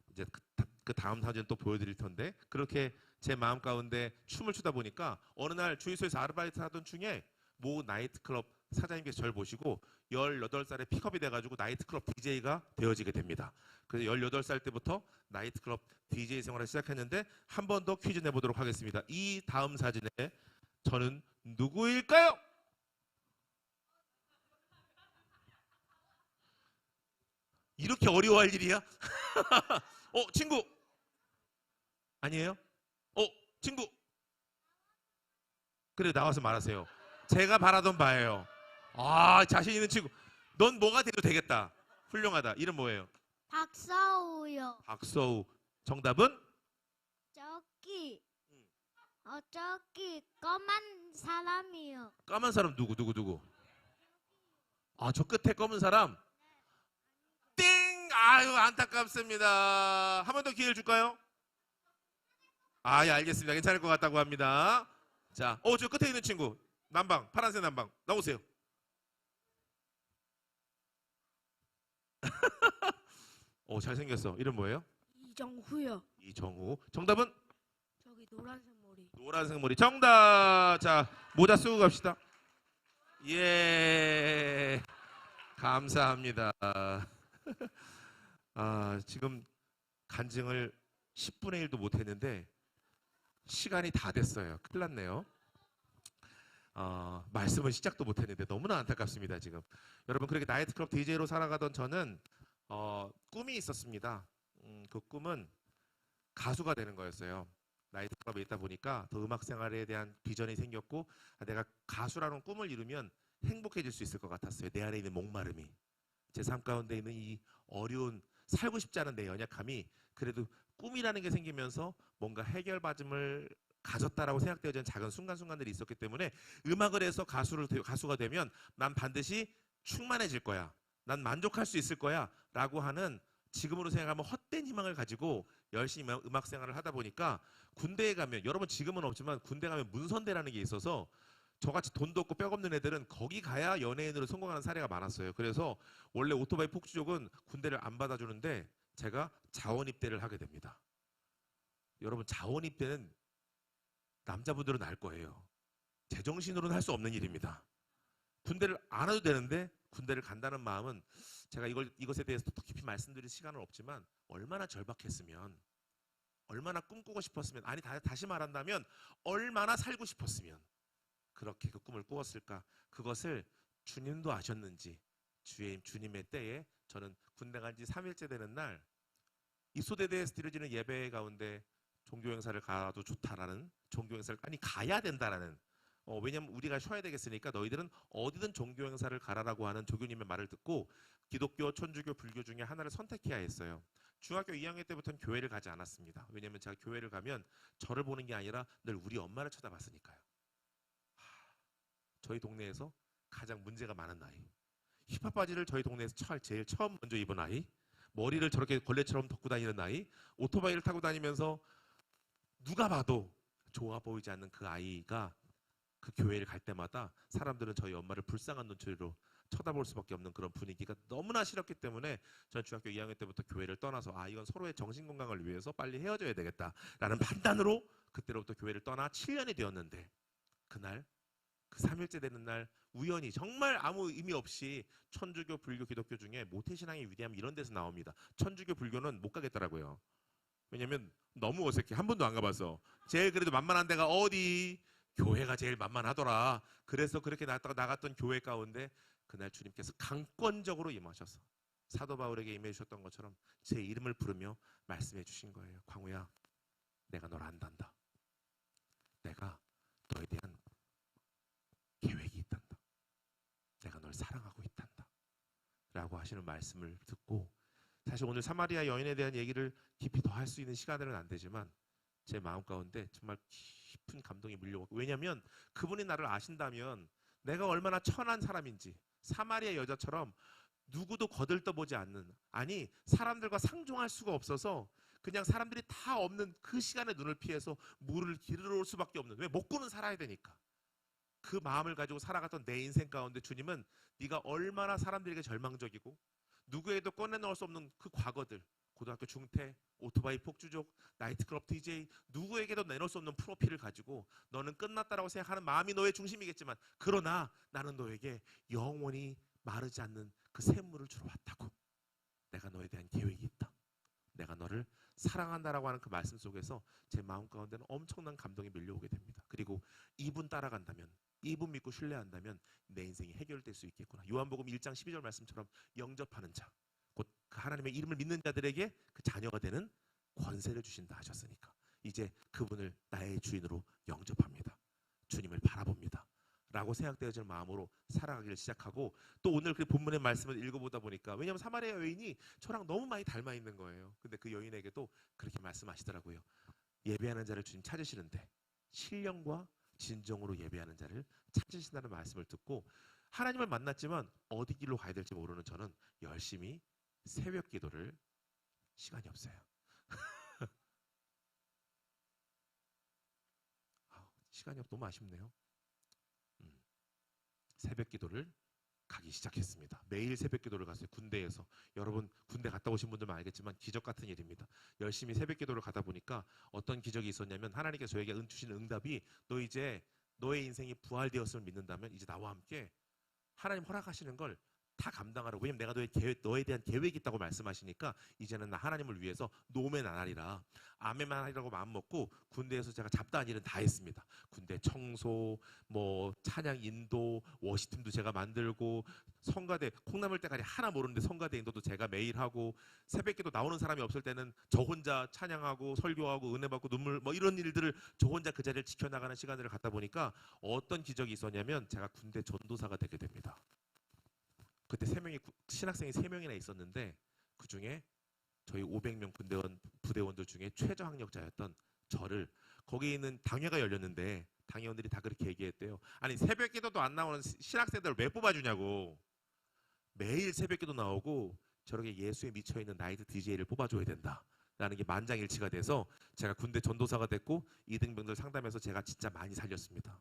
이제 그 다음 사진 또 보여드릴 텐데 그렇게 제 마음 가운데 춤을 추다 보니까 어느 날 주유소에서 아르바이트 하던 중에 모 나이트클럽 사장님께서 저를 보시고 18살에 픽업이 돼가지고 나이트클럽 DJ가 되어지게 됩니다. 그래서 18살 때부터 나이트클럽 DJ 생활을 시작했는데 한 번 더 퀴즈 내보도록 하겠습니다. 이 다음 사진에 저는 누구일까요? 이렇게 어려워할 일이야? 친구 아니에요? 친구 그래 나와서 말하세요. 제가 바라던 바예요. 자신 있는 친구. 넌 뭐가 돼도 되겠다. 훌륭하다. 이름 뭐예요? 박서우요. 박서우. 정답은? 저기 저기 검은 사람이요. 까만 사람 누구? 저 끝에 검은 사람? 띵! 아유 안타깝습니다. 한 번 더 기회를 줄까요? 예 알겠습니다. 괜찮을 것 같다고 합니다. 자, 저 끝에 있는 친구. 남방, 파란색 남방. 나오세요. 잘생겼어. 이름 뭐예요? 이정후요. 이정우. 정답은? 저기 노란색 머리. 노란색 머리. 정답. 자, 모자 쓰고 갑시다. 예. 감사합니다. 지금 간증을 10분의 1도 못 했는데 시간이 다 됐어요. 큰일 났네요. 말씀은 시작도 못 했는데 너무나 안타깝습니다. 지금 여러분 그렇게 나이트클럽 DJ로 살아가던 저는 꿈이 있었습니다. 그 꿈은 가수가 되는 거였어요. 나이트클럽에 있다 보니까 더 음악 생활에 대한 비전이 생겼고 내가 가수라는 꿈을 이루면 행복해질 수 있을 것 같았어요. 내 안에 있는 목마름이, 제 삶 가운데 있는 이 어려운 살고 싶지 않은 내 연약함이 그래도 꿈이라는 게 생기면서 뭔가 해결받음을 가졌다라고 생각되어지는 작은 순간순간들이 있었기 때문에 음악을 해서 가수가 되면 난 반드시 충만해질 거야, 난 만족할 수 있을 거야 라고 하는 지금으로 생각하면 헛된 희망을 가지고 열심히 음악 생활을 하다 보니까 군대에 가면, 여러분 지금은 없지만 군대 가면 문선대라는 게 있어서 저같이 돈도 없고 뼈 없는 애들은 거기 가야 연예인으로 성공하는 사례가 많았어요. 그래서 원래 오토바이 폭주족은 군대를 안 받아주는데 제가 자원입대를 하게 됩니다. 여러분 자원입대는 남자분들은 알 거예요. 제정신으로는 할 수 없는 일입니다. 군대를 안 와도 되는데 군대를 간다는 마음은 제가 이것에 대해서 더 깊이 말씀드릴 시간은 없지만 얼마나 절박했으면, 얼마나 꿈꾸고 싶었으면, 아니 다시 말한다면 얼마나 살고 싶었으면 그렇게 그 꿈을 꾸었을까. 그것을 주님도 아셨는지 주님의 때에 저는 군대 간 지 3일째 되는 날 입소대대에서 드려지는 예배 가운데 종교 행사를 가도 좋다라는, 종교 행사를 가야 된다라는, 왜냐면 우리가 쉬어야 되겠으니까 너희들은 어디든 종교 행사를 가라라고 하는 조교님의 말을 듣고 기독교, 천주교, 불교 중에 하나를 선택해야 했어요. 중학교 2학년 때부터는 교회를 가지 않았습니다. 왜냐면 제가 교회를 가면 저를 보는 게 아니라 늘 우리 엄마를 쳐다봤으니까요. 저희 동네에서 가장 문제가 많은 아이, 힙합 바지를 저희 동네에서 제일 처음 먼저 입은 아이, 머리를 저렇게 걸레처럼 덮고 다니는 아이, 오토바이를 타고 다니면서 누가 봐도 좋아 보이지 않는 그 아이가 그 교회를 갈 때마다 사람들은 저희 엄마를 불쌍한 눈초리로 쳐다볼 수밖에 없는 그런 분위기가 너무나 싫었기 때문에 전 중학교 2학년 때부터 교회를 떠나서 이건 서로의 정신건강을 위해서 빨리 헤어져야 되겠다라는 판단으로 그때로부터 교회를 떠나 7년이 되었는데, 그날 그 3일째 되는 날 우연히 정말 아무 의미 없이 천주교, 불교, 기독교 중에 모태신앙의 위대함 이런 데서 나옵니다. 천주교, 불교는 못 가겠더라고요. 왜냐면 너무 어색해. 한 번도 안 가봐서. 제일 그래도 만만한 데가 어디? 교회가 제일 만만하더라. 그래서 그렇게 나갔던 교회 가운데 그날 주님께서 강권적으로 임하셔서 사도 바울에게 임해 주셨던 것처럼 제 이름을 부르며 말씀해 주신 거예요. 광우야, 내가 널 안단다. 내가 너에 대한 계획이 있단다. 내가 널 사랑하고 있단다. 라고 하시는 말씀을 듣고, 사실 오늘 사마리아 여인에 대한 얘기를 깊이 더 할 수 있는 시간들은 안 되지만 제 마음 가운데 정말 깊은 감동이 밀려오고, 왜냐하면 그분이 나를 아신다면 내가 얼마나 천한 사람인지, 사마리아 여자처럼 누구도 거들떠보지 않는, 아니 사람들과 상종할 수가 없어서 그냥 사람들이 다 없는 그 시간에 눈을 피해서 물을 길러 올 수밖에 없는, 왜? 먹고는 살아야 되니까. 그 마음을 가지고 살아갔던 내 인생 가운데 주님은 네가 얼마나 사람들에게 절망적이고 누구에도 꺼내놓을 수 없는 그 과거들, 고등학교 중퇴, 오토바이 폭주족, 나이트클럽 DJ 누구에게도 내놓을 수 없는 프로필을 가지고 너는 끝났다라고 생각하는 마음이 너의 중심이겠지만 그러나 나는 너에게 영원히 마르지 않는 그 샘물을 주러 왔다고. 내가 너에 대한 계획이 있다. 내가 너를 사랑한다라고 하는 그 말씀 속에서 제 마음 가운데는 엄청난 감동이 밀려오게 됩니다. 그리고 이분 따라간다면, 이분 믿고 신뢰한다면 내 인생이 해결될 수 있겠구나. 요한복음 1장 12절 말씀처럼 영접하는 자, 곧 그 하나님의 이름을 믿는 자들에게 그 자녀가 되는 권세를 주신다 하셨으니까 이제 그분을 나의 주인으로 영접합니다. 주님을 바라봅니다. 라고 생각되어지는 마음으로 살아가기를 시작하고 또 오늘 그 본문의 말씀을 읽어보다 보니까 왜냐하면 사마리아 여인이 저랑 너무 많이 닮아 있는 거예요. 근데 그 여인에게도 그렇게 말씀하시더라고요. 예배하는 자를 주님 찾으시는데 신령과 진정으로 예배하는 자를 찾으신다는 말씀을 듣고 하나님을 만났지만 어디 길로 가야 될지 모르는 저는 열심히 새벽 기도를 시간이 없어요. 시간이 너무 아쉽네요. 새벽 기도를 가기 시작했습니다. 매일 새벽 기도를 갔어요. 군대에서. 여러분 군대 갔다 오신 분들만 알겠지만 기적 같은 일입니다. 열심히 새벽 기도를 가다 보니까 어떤 기적이 있었냐면 하나님께서 저에게 주신 응답이 너 이제 너의 인생이 부활되었음을 믿는다면 이제 나와 함께 하나님 허락하시는 걸 다 감당하라고. 왜냐면 내가 너에 대한 계획이 있다고 말씀하시니까 이제는 나 하나님을 위해서 노멘 안 하리라. 아멘만 하리라고 마음 먹고 군대에서 제가 잡다한 일은 다 했습니다. 군대 청소, 뭐 찬양 인도, 워시팀도 제가 만들고 성가대 콩나물 때까지 하나 모르는데 성가대 인도도 제가 매일 하고 새벽기도 나오는 사람이 없을 때는 저 혼자 찬양하고 설교하고 은혜 받고 눈물 뭐 이런 일들을 저 혼자 그 자리를 지켜나가는 시간들을 갖다 보니까 어떤 기적이 있었냐면 제가 군대 전도사가 되게 됩니다. 그때 신학생이 3명이나 있었는데 그중에 저희 500명 부대원들 중에 최저학력자였던 저를 거기에 있는 당회가 열렸는데 당회원들이 다 그렇게 얘기했대요. 아니 새벽기도도 안 나오는 신학생들을 왜 뽑아주냐고. 매일 새벽기도 나오고 저렇게 예수에 미쳐있는 나이트 DJ를 뽑아줘야 된다 라는 게 만장일치가 돼서 제가 군대 전도사가 됐고 이등병들 상담해서 제가 진짜 많이 살렸습니다.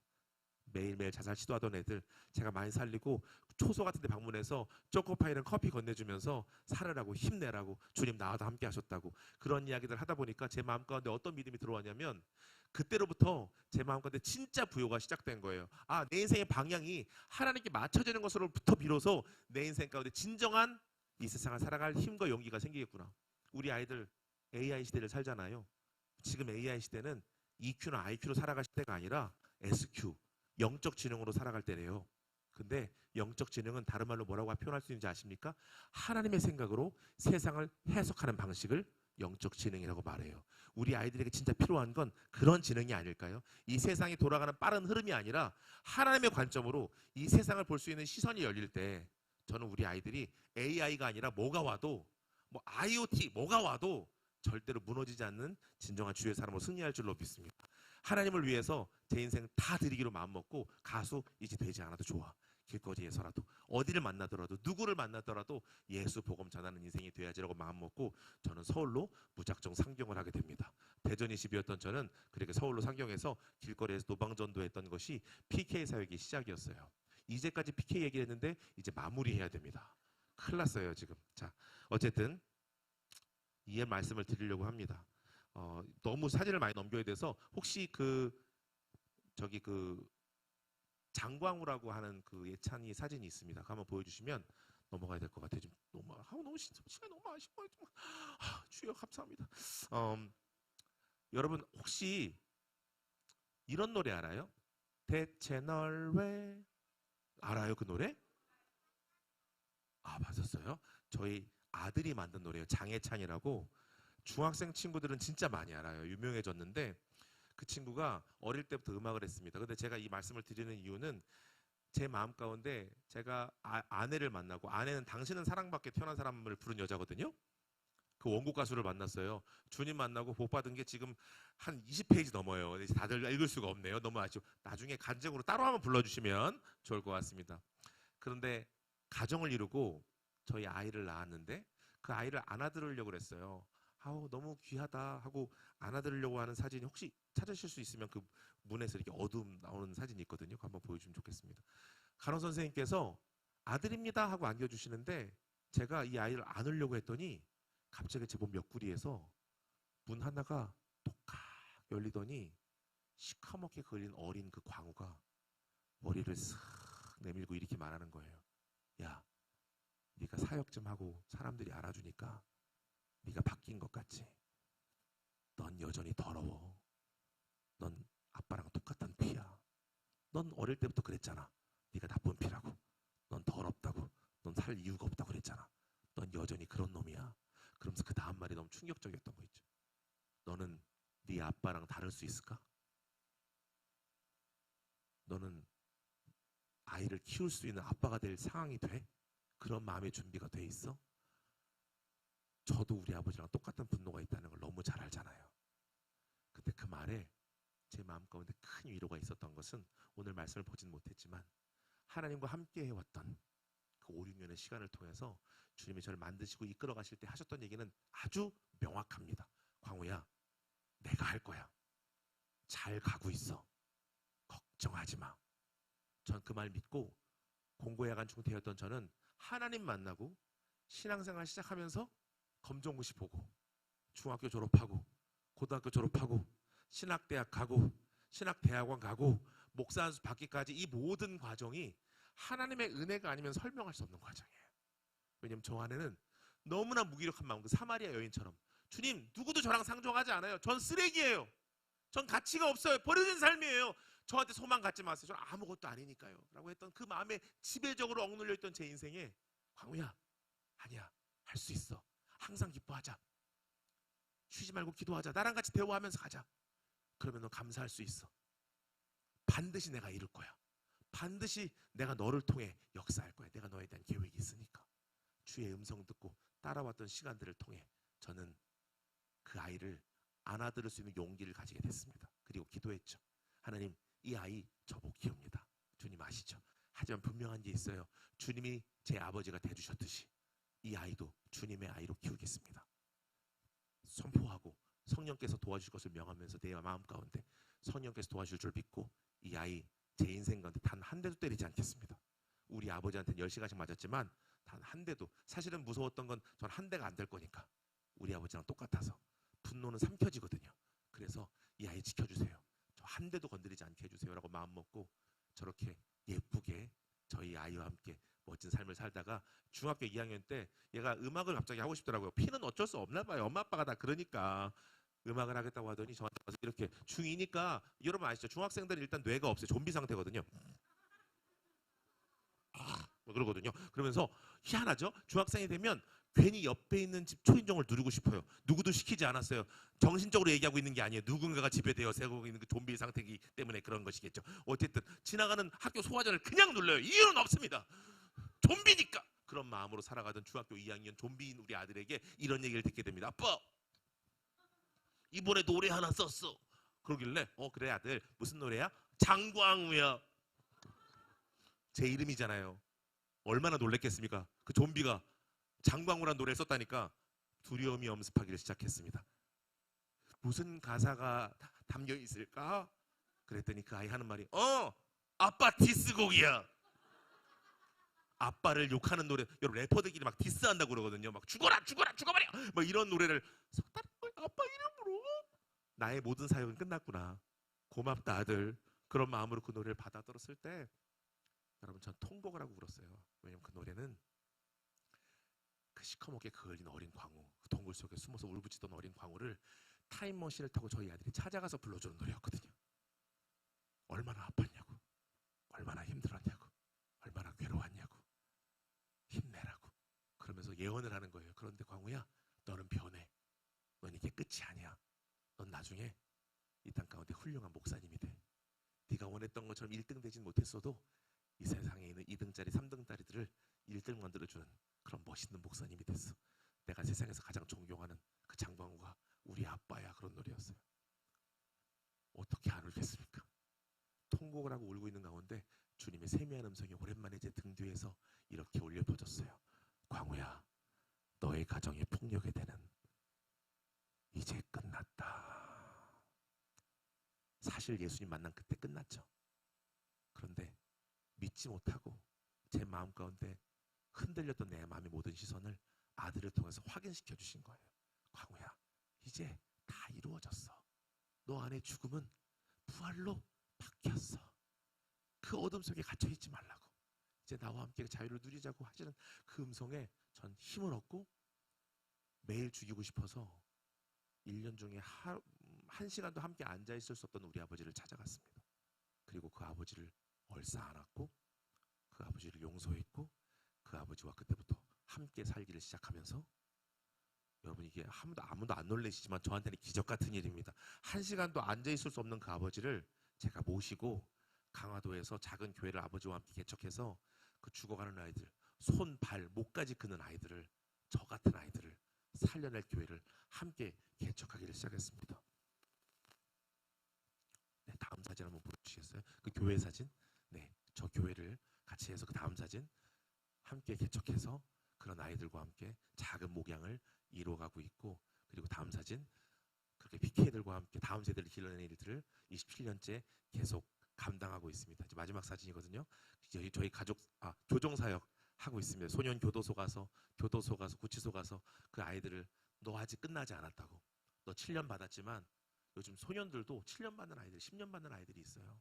매일매일 자살 시도하던 애들 제가 많이 살리고 초소 같은 데 방문해서 초코파이랑 커피 건네주면서 살으라고 힘내라고 주님 나와도 함께 하셨다고 그런 이야기들 하다 보니까 제 마음 가운데 어떤 믿음이 들어왔냐면 그때로부터 제 마음 가운데 진짜 부요가 시작된 거예요. 아, 내 인생의 방향이 하나님께 맞춰지는 것으로부터 비로소 내 인생 가운데 진정한 이 세상을 살아갈 힘과 용기가 생기겠구나. 우리 아이들 AI 시대를 살잖아요. 지금 AI 시대는 EQ나 IQ로 살아갈 시대가 아니라 SQ 영적 지능으로 살아갈 때래요. 근데 영적 지능은 다른 말로 뭐라고 표현할 수 있는지 아십니까? 하나님의 생각으로 세상을 해석하는 방식을 영적 지능이라고 말해요. 우리 아이들에게 진짜 필요한 건 그런 지능이 아닐까요? 이 세상이 돌아가는 빠른 흐름이 아니라 하나님의 관점으로 이 세상을 볼 수 있는 시선이 열릴 때 저는 우리 아이들이 AI가 아니라 뭐가 와도 뭐 IoT 뭐가 와도 절대로 무너지지 않는 진정한 주의 사람으로 승리할 줄로 믿습니다. 하나님을 위해서 제 인생 다 드리기로 마음먹고 가수 이제 되지 않아도 좋아. 길거리에서라도 어디를 만나더라도 누구를 만나더라도 예수 복음 전하는 인생이 돼야지라고 마음먹고 저는 서울로 무작정 상경을 하게 됩니다. 대전 20이었던 저는 그렇게 서울로 상경해서 길거리에서 노방전도했던 것이 PK 사역의 시작이었어요. 이제까지 PK 얘기를 했는데 이제 마무리해야 됩니다. 큰일 났어요 지금. 자, 어쨌든 이 말씀을 드리려고 합니다. 너무 사진을 많이 넘겨야 돼서 혹시 저기 장광우라고 하는 그 예찬이 사진이 있습니다. 그거 한번 보여주시면 넘어가야 될 것 같아요. 지금 너무 시간이 너무 아쉬워요. 주여 감사합니다. 여러분 혹시 이런 노래 알아요? 대체 널 왜 알아요 그 노래? 아 맞았어요? 저희 아들이 만든 노래예요. 장혜찬이라고. 중학생 친구들은 진짜 많이 알아요. 유명해졌는데 그 친구가 어릴 때부터 음악을 했습니다. 근데 제가 이 말씀을 드리는 이유는 제 마음 가운데 제가 아내를 만나고 아내는 당신은 사랑받게 태어난 사람을 부른 여자거든요. 그 원곡 가수를 만났어요. 주님 만나고 복 받은 게 지금 한 20페이지 넘어요. 다들 읽을 수가 없네요. 너무 아쉬워. 나중에 간증으로 따로 한번 불러주시면 좋을 것 같습니다. 그런데 가정을 이루고 저희 아이를 낳았는데 그 아이를 안아들으려고 그랬어요. 아우 너무 귀하다 하고 안아들으려고 하는 사진이 혹시 찾으실 수 있으면 그 문에서 이렇게 어두움 나오는 사진이 있거든요. 그거 한번 보여주면 좋겠습니다. 간호 선생님께서 아들입니다 하고 안겨주시는데 제가 이 아이를 안으려고 했더니 갑자기 제 몸 옆구리에서 문 하나가 똑각 열리더니 시커멓게 그을린 어린 그 광우가 머리를 쓱 내밀고 이렇게 말하는 거예요. 야, 네가 사역 좀 하고 사람들이 알아주니까 네가 바뀐 것 같지? 넌 여전히 더러워. 넌 아빠랑 똑같은 피야. 넌 어릴 때부터 그랬잖아. 네가 나쁜 피라고. 넌 더럽다고. 넌 살 이유가 없다고 그랬잖아. 넌 여전히 그런 놈이야. 그러면서 그 다음 말이 너무 충격적이었던 거 있죠. 너는 네 아빠랑 다를 수 있을까? 너는 아이를 키울 수 있는 아빠가 될 상황이 돼? 그런 마음의 준비가 돼 있어? 저도 우리 아버지랑 똑같은 분노가 있다는 걸 너무 잘 알잖아요. 근데 그 말에 제 마음 가운데 큰 위로가 있었던 것은 오늘 말씀을 보진 못했지만 하나님과 함께 해왔던 그 5, 6년의 시간을 통해서 주님이 저를 만드시고 이끌어 가실 때 하셨던 얘기는 아주 명확합니다. 광우야, 내가 할 거야. 잘 가고 있어. 걱정하지 마. 전 그 말 믿고 공고야간 중퇴였던 저는 하나님 만나고 신앙생활 시작하면서 검정고시 보고 중학교 졸업하고 고등학교 졸업하고 신학대학 가고 신학대학원 가고 목사 한수 받기까지 이 모든 과정이 하나님의 은혜가 아니면 설명할 수 없는 과정이에요. 왜냐면 저 안에는 너무나 무기력한 마음, 그 사마리아 여인처럼 주님 누구도 저랑 상종하지 않아요. 전 쓰레기예요. 전 가치가 없어요. 버려진 삶이에요. 저한테 소망 갖지 마세요. 저는 아무것도 아니니까요. 라고 했던 그 마음에 지배적으로 억눌려 있던 제 인생에 광우야, 아니야, 할 수 있어. 항상 기뻐하자. 쉬지 말고 기도하자. 나랑 같이 대화하면서 가자. 그러면 너 감사할 수 있어. 반드시 내가 이룰 거야. 반드시 내가 너를 통해 역사할 거야. 내가 너에 대한 계획이 있으니까. 주의 음성 듣고 따라왔던 시간들을 통해 저는 그 아이를 안아들을 수 있는 용기를 가지게 됐습니다. 그리고 기도했죠. 하나님, 이 아이 저보고 키웁니다. 주님 아시죠? 하지만 분명한 게 있어요. 주님이 제 아버지가 돼주셨듯이 이 아이도 주님의 아이로 키우겠습니다. 선포하고 성령께서 도와주실 것을 명하면서 내 마음 가운데 성령께서 도와줄 줄 믿고 이 아이 제 인생 가운데 단 한 대도 때리지 않겠습니다. 우리 아버지한테는 10시간씩 맞았지만 단 한 대도, 사실은 무서웠던 건 전 한 대가 안 될 거니까 우리 아버지랑 똑같아서 분노는 삼켜지거든요. 그래서 이 아이 지켜주세요. 저 한 대도 건드리지 않게 해주세요 라고 마음 먹고 저렇게 예쁘게 저희 아이와 함께 멋진 삶을 살다가 중학교 2학년 때 얘가 음악을 갑자기 하고 싶더라고요. 피는 어쩔 수 없나 봐요. 엄마 아빠가 다 그러니까 음악을 하겠다고 하더니 저한테 와서 이렇게 중2니까 여러분 아시죠? 중학생들은 일단 뇌가 없어요. 좀비 상태거든요. 뭐 그러거든요. 그러면서 희한하죠? 중학생이 되면 괜히 옆에 있는 집 초인종을 누르고 싶어요. 누구도 시키지 않았어요. 정신적으로 얘기하고 있는 게 아니에요. 누군가가 지배되어 세고 있는 그 좀비 상태이기 때문에 그런 것이겠죠. 어쨌든 지나가는 학교 소화전을 그냥 눌러요. 이유는 없습니다. 좀비니까. 그런 마음으로 살아가던 중학교 2학년 좀비인 우리 아들에게 이런 얘기를 듣게 됩니다. 아빠, 이번에 노래 하나 썼어. 그러길래 그래 아들, 무슨 노래야? 장광우야. 제 이름이잖아요. 얼마나 놀랬겠습니까? 그 좀비가 장광우란 노래를 썼다니까 두려움이 엄습하기를 시작했습니다. 무슨 가사가 담겨 있을까? 그랬더니 그 아이 하는 말이 아빠 디스곡이야. 아빠를 욕하는 노래, 여러분 래퍼들끼리 막 디스한다고 그러거든요. 막 죽어라 죽어라 죽어버려 뭐 이런 노래를 썼다는 거예요. 아빠 이름으로. 나의 모든 사역은 끝났구나. 고맙다 아들. 그런 마음으로 그 노래를 받아 들었을 때 여러분 전 통곡을 하고 울었어요. 왜냐면 그 노래는 그 시커멓게 그을린 어린 광우, 그 동굴 속에 숨어서 울부짖던 어린 광우를 타임머신을 타고 저희 아들이 찾아가서 불러주는 노래였거든요. 얼마나 아팠냐고, 얼마나 힘들었냐고, 얼마나 괴로웠냐고, 힘내라고 그러면서 예언을 하는 거예요. 그런데 광우야, 너는 변해. 넌 이게 끝이 아니야. 넌 나중에 이 땅 가운데 훌륭한 목사님이 돼. 네가 원했던 것처럼 1등 되진 못했어도 이 세상에 있는 2등짜리 3등짜리들을 1등 만들어주는 그런 멋있는 목사님이 됐어. 내가 세상에서 가장 존경하는 그 장광우가 우리 아빠야. 그런 노래였어요. 어떻게 안 울겠습니까? 통곡을 하고 울고 있는 가운데 주님의 세미한 음성이 오랜만에 제 등 뒤에서 이렇게 울려 퍼졌어요. 광우야, 너의 가정이 폭력의 대는 이제 끝났다. 사실 예수님 만난 그때 끝났죠. 그런데 믿지 못하고 제 마음 가운데 흔들렸던 내 마음의 모든 시선을 아들을 통해서 확인시켜 주신 거예요. 광우야, 이제 다 이루어졌어. 너 안에 죽음은 부활로 바뀌었어. 그 어둠 속에 갇혀 있지 말라고. 이제 나와 함께 자유를 누리자고 하시는 그 음성에 전 힘을 얻고 매일 죽이고 싶어서 1년 중에 한 시간도 함께 앉아 있을 수 없던 우리 아버지를 찾아갔습니다. 그리고 그 아버지를 얼싸 안았고 그 아버지를 용서했고 그 아버지와 그때부터 함께 살기를 시작하면서, 여러분 이게 아무도 안 놀라시지만 저한테는 기적 같은 일입니다. 한 시간도 앉아 있을 수 없는 그 아버지를 제가 모시고 강화도에서 작은 교회를 아버지와 함께 개척해서 그 죽어가는 아이들, 손, 발, 목까지 끄는 아이들을, 저 같은 아이들을 살려낼 교회를 함께 개척하기를 시작했습니다. 네, 다음 사진 한번 보여주시겠어요? 그 교회 사진. 네, 저 교회를 같이 해서 그 다음 사진 함께 개척해서 그런 아이들과 함께 작은 목양을 이루어가고 있고, 그리고 다음 사진 그렇게 PK들과 함께 다음 세대를 길러내는 일들을 27년째 계속 감당하고 있습니다. 이제 마지막 사진이거든요. 저희 가족 교종사역 하고 있습니다. 소년 교도소 가서 구치소 가서 그 아이들을, 너 아직 끝나지 않았다고. 너 7년 받았지만 요즘 소년들도 7년 받는 아이들, 10년 받는 아이들이 있어요.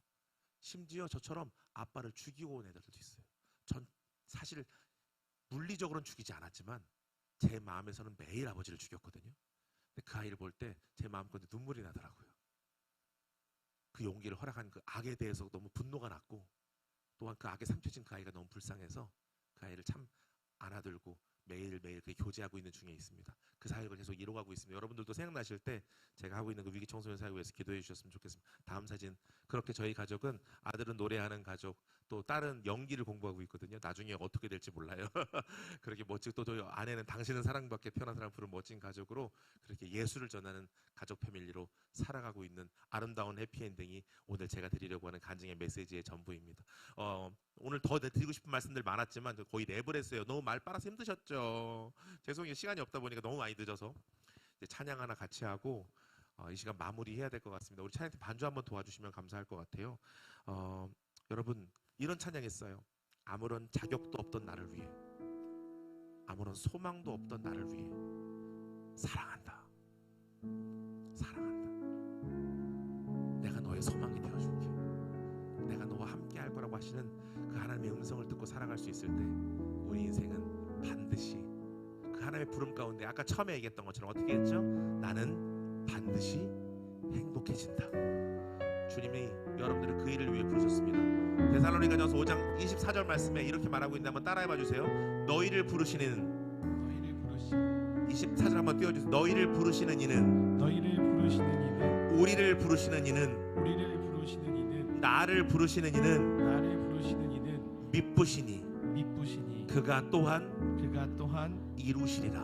심지어 저처럼 아빠를 죽이고 온 애들도 있어요. 전 사실 물리적으로는 죽이지 않았지만 제 마음에서는 매일 아버지를 죽였거든요. 근데 그 아이를 볼 때 제 마음껏 눈물이 나더라고요. 그 용기를 허락한 그 악에 대해서 너무 분노가 났고, 또한 그 악에 삼켜진 그 아이가 너무 불쌍해서 그 아이를 참 안아들고 매일매일 교제하고 있는 중에 있습니다. 그 사역을 계속 이뤄가고 있습니다. 여러분들도 생각나실 때 제가 하고 있는 그 위기 청소년 사역을 위해서 기도해 주셨으면 좋겠습니다. 다음 사진. 그렇게 저희 가족은 아들은 노래하는 가족, 또 딸은 연기를 공부하고 있거든요. 나중에 어떻게 될지 몰라요. 그렇게 멋지고, 또 저희 아내는 당신은 사랑받게 편한 사람 부른 멋진 가족으로 그렇게 예수를 전하는 가족 패밀리로 살아가고 있는 아름다운 해피엔딩이 오늘 제가 드리려고 하는 간증의 메시지의 전부입니다. 오늘 더 드리고 싶은 말씀들 많았지만 거의 랩을 했어요. 너무 말 빨아서 힘드셨죠? 죄송해요. 시간이 없다 보니까 너무 많이 늦어서. 이제 찬양 하나 같이 하고 이 시간 마무리해야 될 것 같습니다. 우리 찬양팀 반주 한번 도와주시면 감사할 것 같아요. 여러분 이런 찬양했어요. 아무런 자격도 없던 나를 위해, 아무런 소망도 없던 나를 위해 사랑한다. 사랑한다. 내가 너의 소망이 되어줄게. 내가 너와 함께 할 거라고 하시는 그 하나님의 음성을 듣고 살아갈 수 있을 때 우리 인생은 반드시 그 하나님의 부름 가운데, 아까 처음에 얘기했던 것처럼 어떻게 했죠? 나는 반드시 행복해진다. 주님이 여러분들을 그 일을 위해 부르셨습니다. 데살로니가전서 5장 24절 말씀에 이렇게 말하고 있는데 한번 따라해봐 주세요. 너희를 부르시는 24절 한번 띄워주세요. 너희를 부르시는 이는 우리를 부르시는 이는 나를 부르시는 이는 미쁘시니 그가 또한 이루시리라.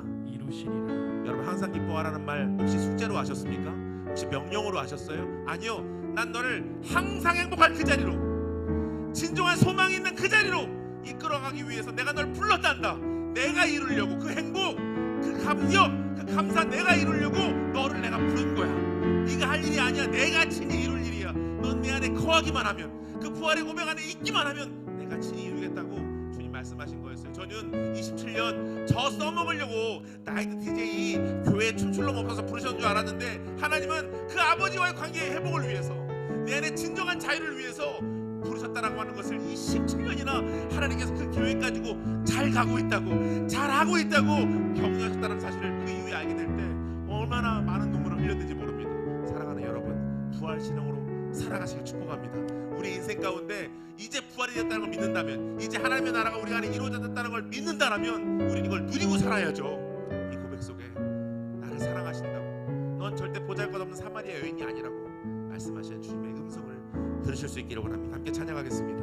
여러분 항상 기뻐하라는 말 혹시 숙제로 하셨습니까? 혹시 명령으로 하셨어요? 아니요. 난 너를 항상 행복할 그 자리로, 진정한 소망이 있는 그 자리로 이끌어가기 위해서 내가 널 불렀단다. 내가 이루려고, 그 행복, 그 감격, 그 감사 내가 이루려고 너를 내가 부른 거야. 네가 할 일이 아니야. 내가 친히 이룰 일이야. 넌 내 안에 거하기만 하면, 그 부활의 고백 안에 있기만 하면 내가 친히 이루겠다고 주님 말씀하신 거였어요. 저는 27년 저 써먹으려고 나이트 DJ 교회 춤출러 멈춰서 부르셨는 줄 알았는데, 하나님은 그 아버지와의 관계의 회복을 위해서, 내 안에 진정한 자유를 위해서 부르셨다라고 하는 것을 이 17년이나 하나님께서 그 교회 가지고 잘 가고 있다고, 잘하고 있다고 격려하셨다는 사실을 그 이후에 알게 될 때 얼마나 많은 눈물을 흘렸는지 모릅니다. 사랑하는 여러분, 부활 신앙으로 살아가시길 축복합니다. 우리 인생 가운데 이제 부활이 됐다는 걸 믿는다면, 이제 하나님의 나라가 우리 안에 이루어졌다는 걸 믿는다면 우리는 이걸 누리고 살아야죠. 이 고백 속에 나를 사랑하신다고, 넌 절대 보잘것없는 사마리아 여인이 아니라고 말씀하시는 주님의 음성을 들으실 수 있기를 원합니다. 함께 찬양하겠습니다.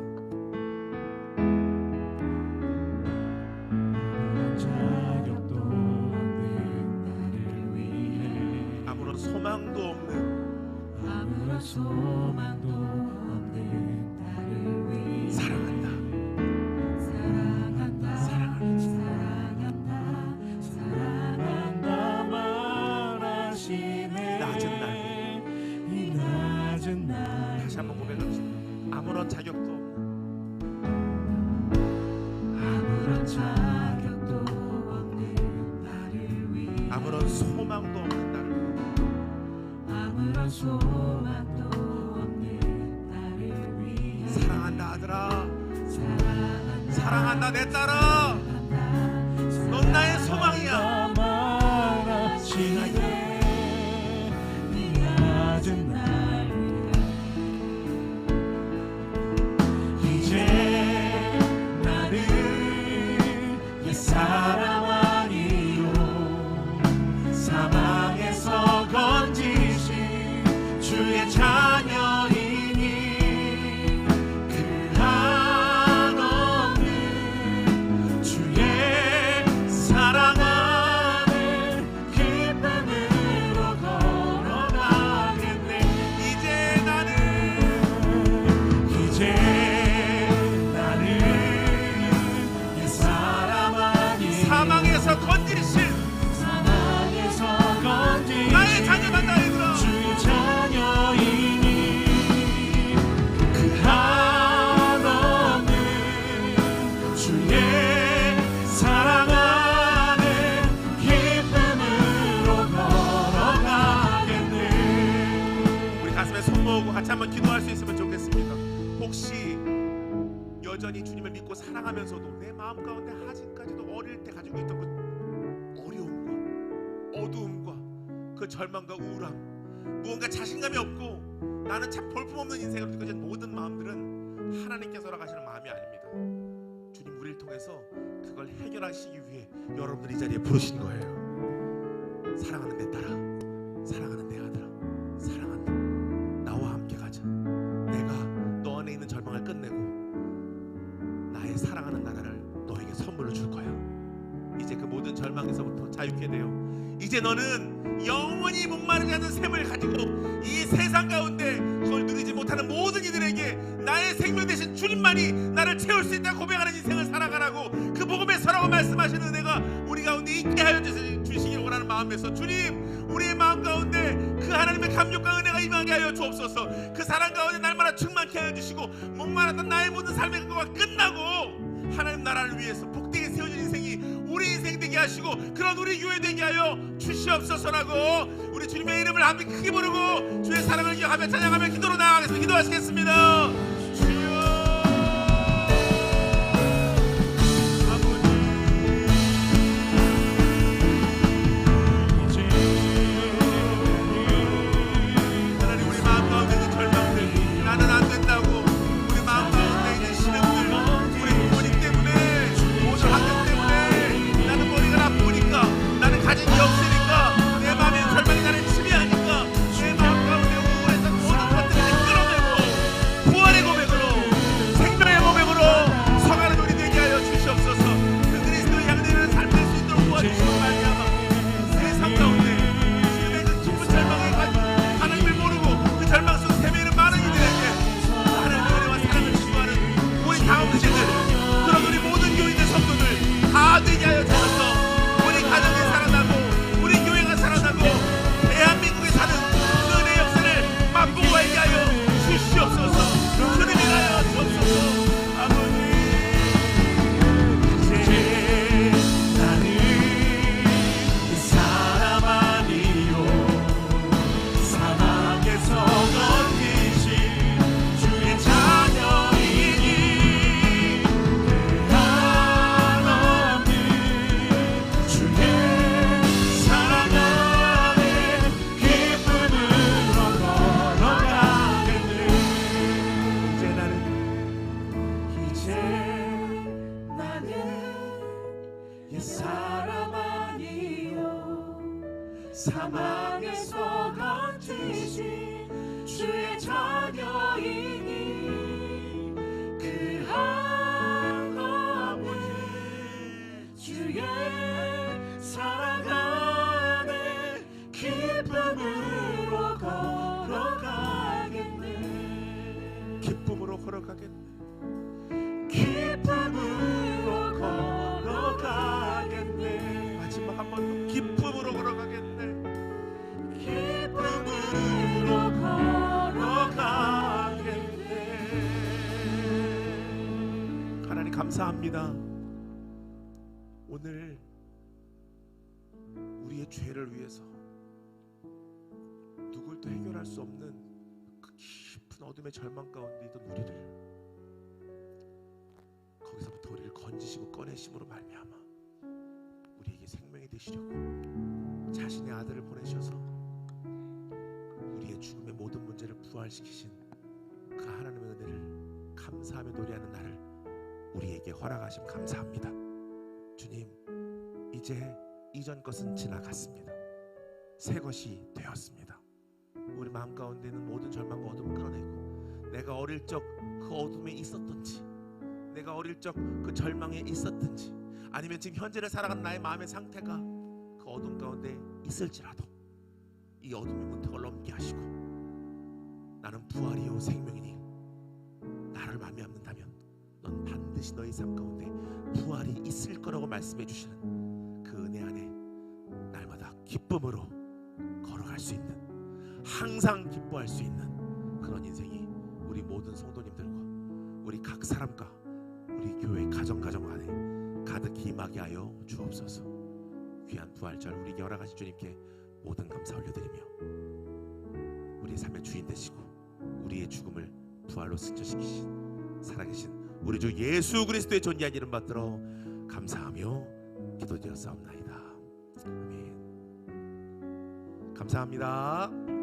자격도 없는 나를 위해, 아무런 소망도 없는, 아무런 소망도 없는 나를 위해 사랑한다. 사랑한다 사랑한다 사랑한다 말하시네. 낮은 날, 이 낮은 날 다시 한번 고백합시다. 아무런 자격도 없는, 아무런 자격도 없는 아무런 소망도 없는 나를 위해 사랑한다 아들아, 사랑한다 사랑한다 내 딸아, 넌 나의 소망이야. 말하시네 네 낮은 날 이제 나는 옛사람 아니요 사망에서 건지신 주의 자녀이니 그 한없는 주의 사랑 안에 기쁨으로 걸어가겠네. 이제 나는 옛사람 아니 사망에서 건지신 사망에서 건지신 나의 자녀만 나의 들어 주의 자녀이니 그 한없는 주의 사랑 안에 기쁨으로 걸어가겠네. 우리 가슴에 손 모으고 같이 한번 기도할 수 있으면 좋겠습니다. 혹시 여전히 주님을 믿고 사랑하면서도 내 마음 가운데 아직까지도 어릴 때 가지고 있던 그 어려움과 어두움과 그 절망과 우울함, 무언가 자신감이 없고 나는 참 볼품없는 인생으로 느껴지는 모든 마음들은 하나님께서 허락하시는 마음이 아닙니다. 주님 우리를 통해서 그걸 해결하시기 위해 여러분들 이 자리에 부르신 거예요. 사랑하는 내 딸아, 사랑하는 내 아들아, 사랑한다. 나와 함께 가자. 내가 너 안에 있는 절망을 끝내고 나의 사랑하는 나라를 너에게 선물로 줄 거야. 이제 그 모든 절망에서부터 자유케 되어 이제 너는 영원히 목마르지 않는 샘을 가지고 이 세상 가운데 그걸 누리지 못하는 모든 이들에게 나의 생명 되신 주님만이 나를 채울 수 있다고 고백하는 인생을 살아가라고 그 복음의 서라고 말씀하시는 은혜가 우리 가운데 있게 하여 주시기를 원하는 마음에서 주님 우리의 마음 가운데 그 하나님의 감격과 은혜가 임하게 하여 주옵소서. 그 사랑 가운데 날마다 충만케 하여 주시고 목마르던 나의 모든 삶의 그거가 끝나고 하나님 나라를 위해서 복되게 세워진 인생이 우리 인생 되게 하시고 그런 우리 교회 되게 하여 주시옵소서라고 우리 주님의 이름을 함께 크게 부르고 주의 사랑을 기억하며 찬양하며 기도로 나아가겠습니다. 기도하시겠습니다. 주여 하나님 우리 마음 가운데 있는 절망들 나는 안 된다고 우리 마음 가운데 있는 신앙들 우리 부모님 때문에 모든 환경 때문에 나는 머리가 나쁘니까 나는 가진 게 없으니까 내 마음에 절망이 나를 지배하니까 내 마음 가운데 우울해서 모든 것들을 끌어내고 부활의 고백으로 생명의 고백으로 서가는 우리 되게 하여 주시옵소서. 그 그리스도의 향되는 삶 될 수 있도록 도와주시고 말미암아 세상 가운데 지금의 그 깊은 절망에 가지고 하나님을 모르고 그 절망 속 세매는 많은 이들에게 하나님의 은혜와 사랑을 추구하는 우리 다음세들 그런 우리 모든 교인들 성도들 다 되게 하여 주셔서 우리 가정이 살아나고 우리 교회가 살아나고 대한민국에 사는 그 은혜의 역사를 맛보고 가게 하여 주시옵소서. 주님이 하여 주옵소서. 아버지 이제 나는 이 사람 아니요 사망에서 건지신 주의 자녀이니 그 한없는 주의 사랑 안에 기쁨으로 걸어가겠네. 이제 나는 옛사람 아니요 사망에서 건지신 주의 자녀이니 그 한없는 주의 사랑 안에 기쁨으로 걸어가겠네. 기쁨으로 걸어가겠네. 기쁨으로 걸어가겠네. 마지막 한 번 더 기쁨으로 걸어가겠네. 기쁨으로 걸어가겠네. 하나님 감사합니다. 오늘 우리의 죄를 위해서 누굴 또 도저히 해결할 수 없는 그 깊은 어둠의 절망 가운데 있던 우리를 거기서부터 우리를 건지시고 꺼내심으로 말미암아 우리에게 생명이 되시려고 자신의 아들을 보내셔서 우리의 죽음의 모든 문제를 부활시키신 그 하나님의 은혜를 감사하며 노래하는 날을 우리에게 허락하심 감사합니다. 주님, 이제 이전 것은 지나갔습니다. 새 것이 되었습니다. 우리 마음 가운데 있는 모든 절망과 어둠을 끌어내고 내가 어릴 적 그 어둠에 있었던지, 내가 어릴 적 그 절망에 있었든지, 아니면 지금 현재를 살아가는 나의 마음의 상태가 그 어둠 가운데 있을지라도 이 어둠의 문턱을 넘게 하시고 나는 부활이요 생명이니 나를 말미암는다면 넌 반드시 너의 삶 가운데 부활이 있을 거라고 말씀해 주시는 그 은혜 안에 날마다 기쁨으로 걸어갈 수 있는, 항상 기뻐할 수 있는 그런 인생이 우리 모든 성도님들과 우리 각 사람과 우리 교회 가정 안에 가득히 임하게 하여 주옵소서. 귀한 부활절 우리에게 허락하신 주님께 모든 감사 올려드리며 우리의 삶의 주인 되시고 우리의 죽음을 부활로 승천시키신 살아계신 우리 주 예수 그리스도의 존귀한 이름 받들어 감사하며 기도드렸사옵나이다. 아멘. 감사합니다.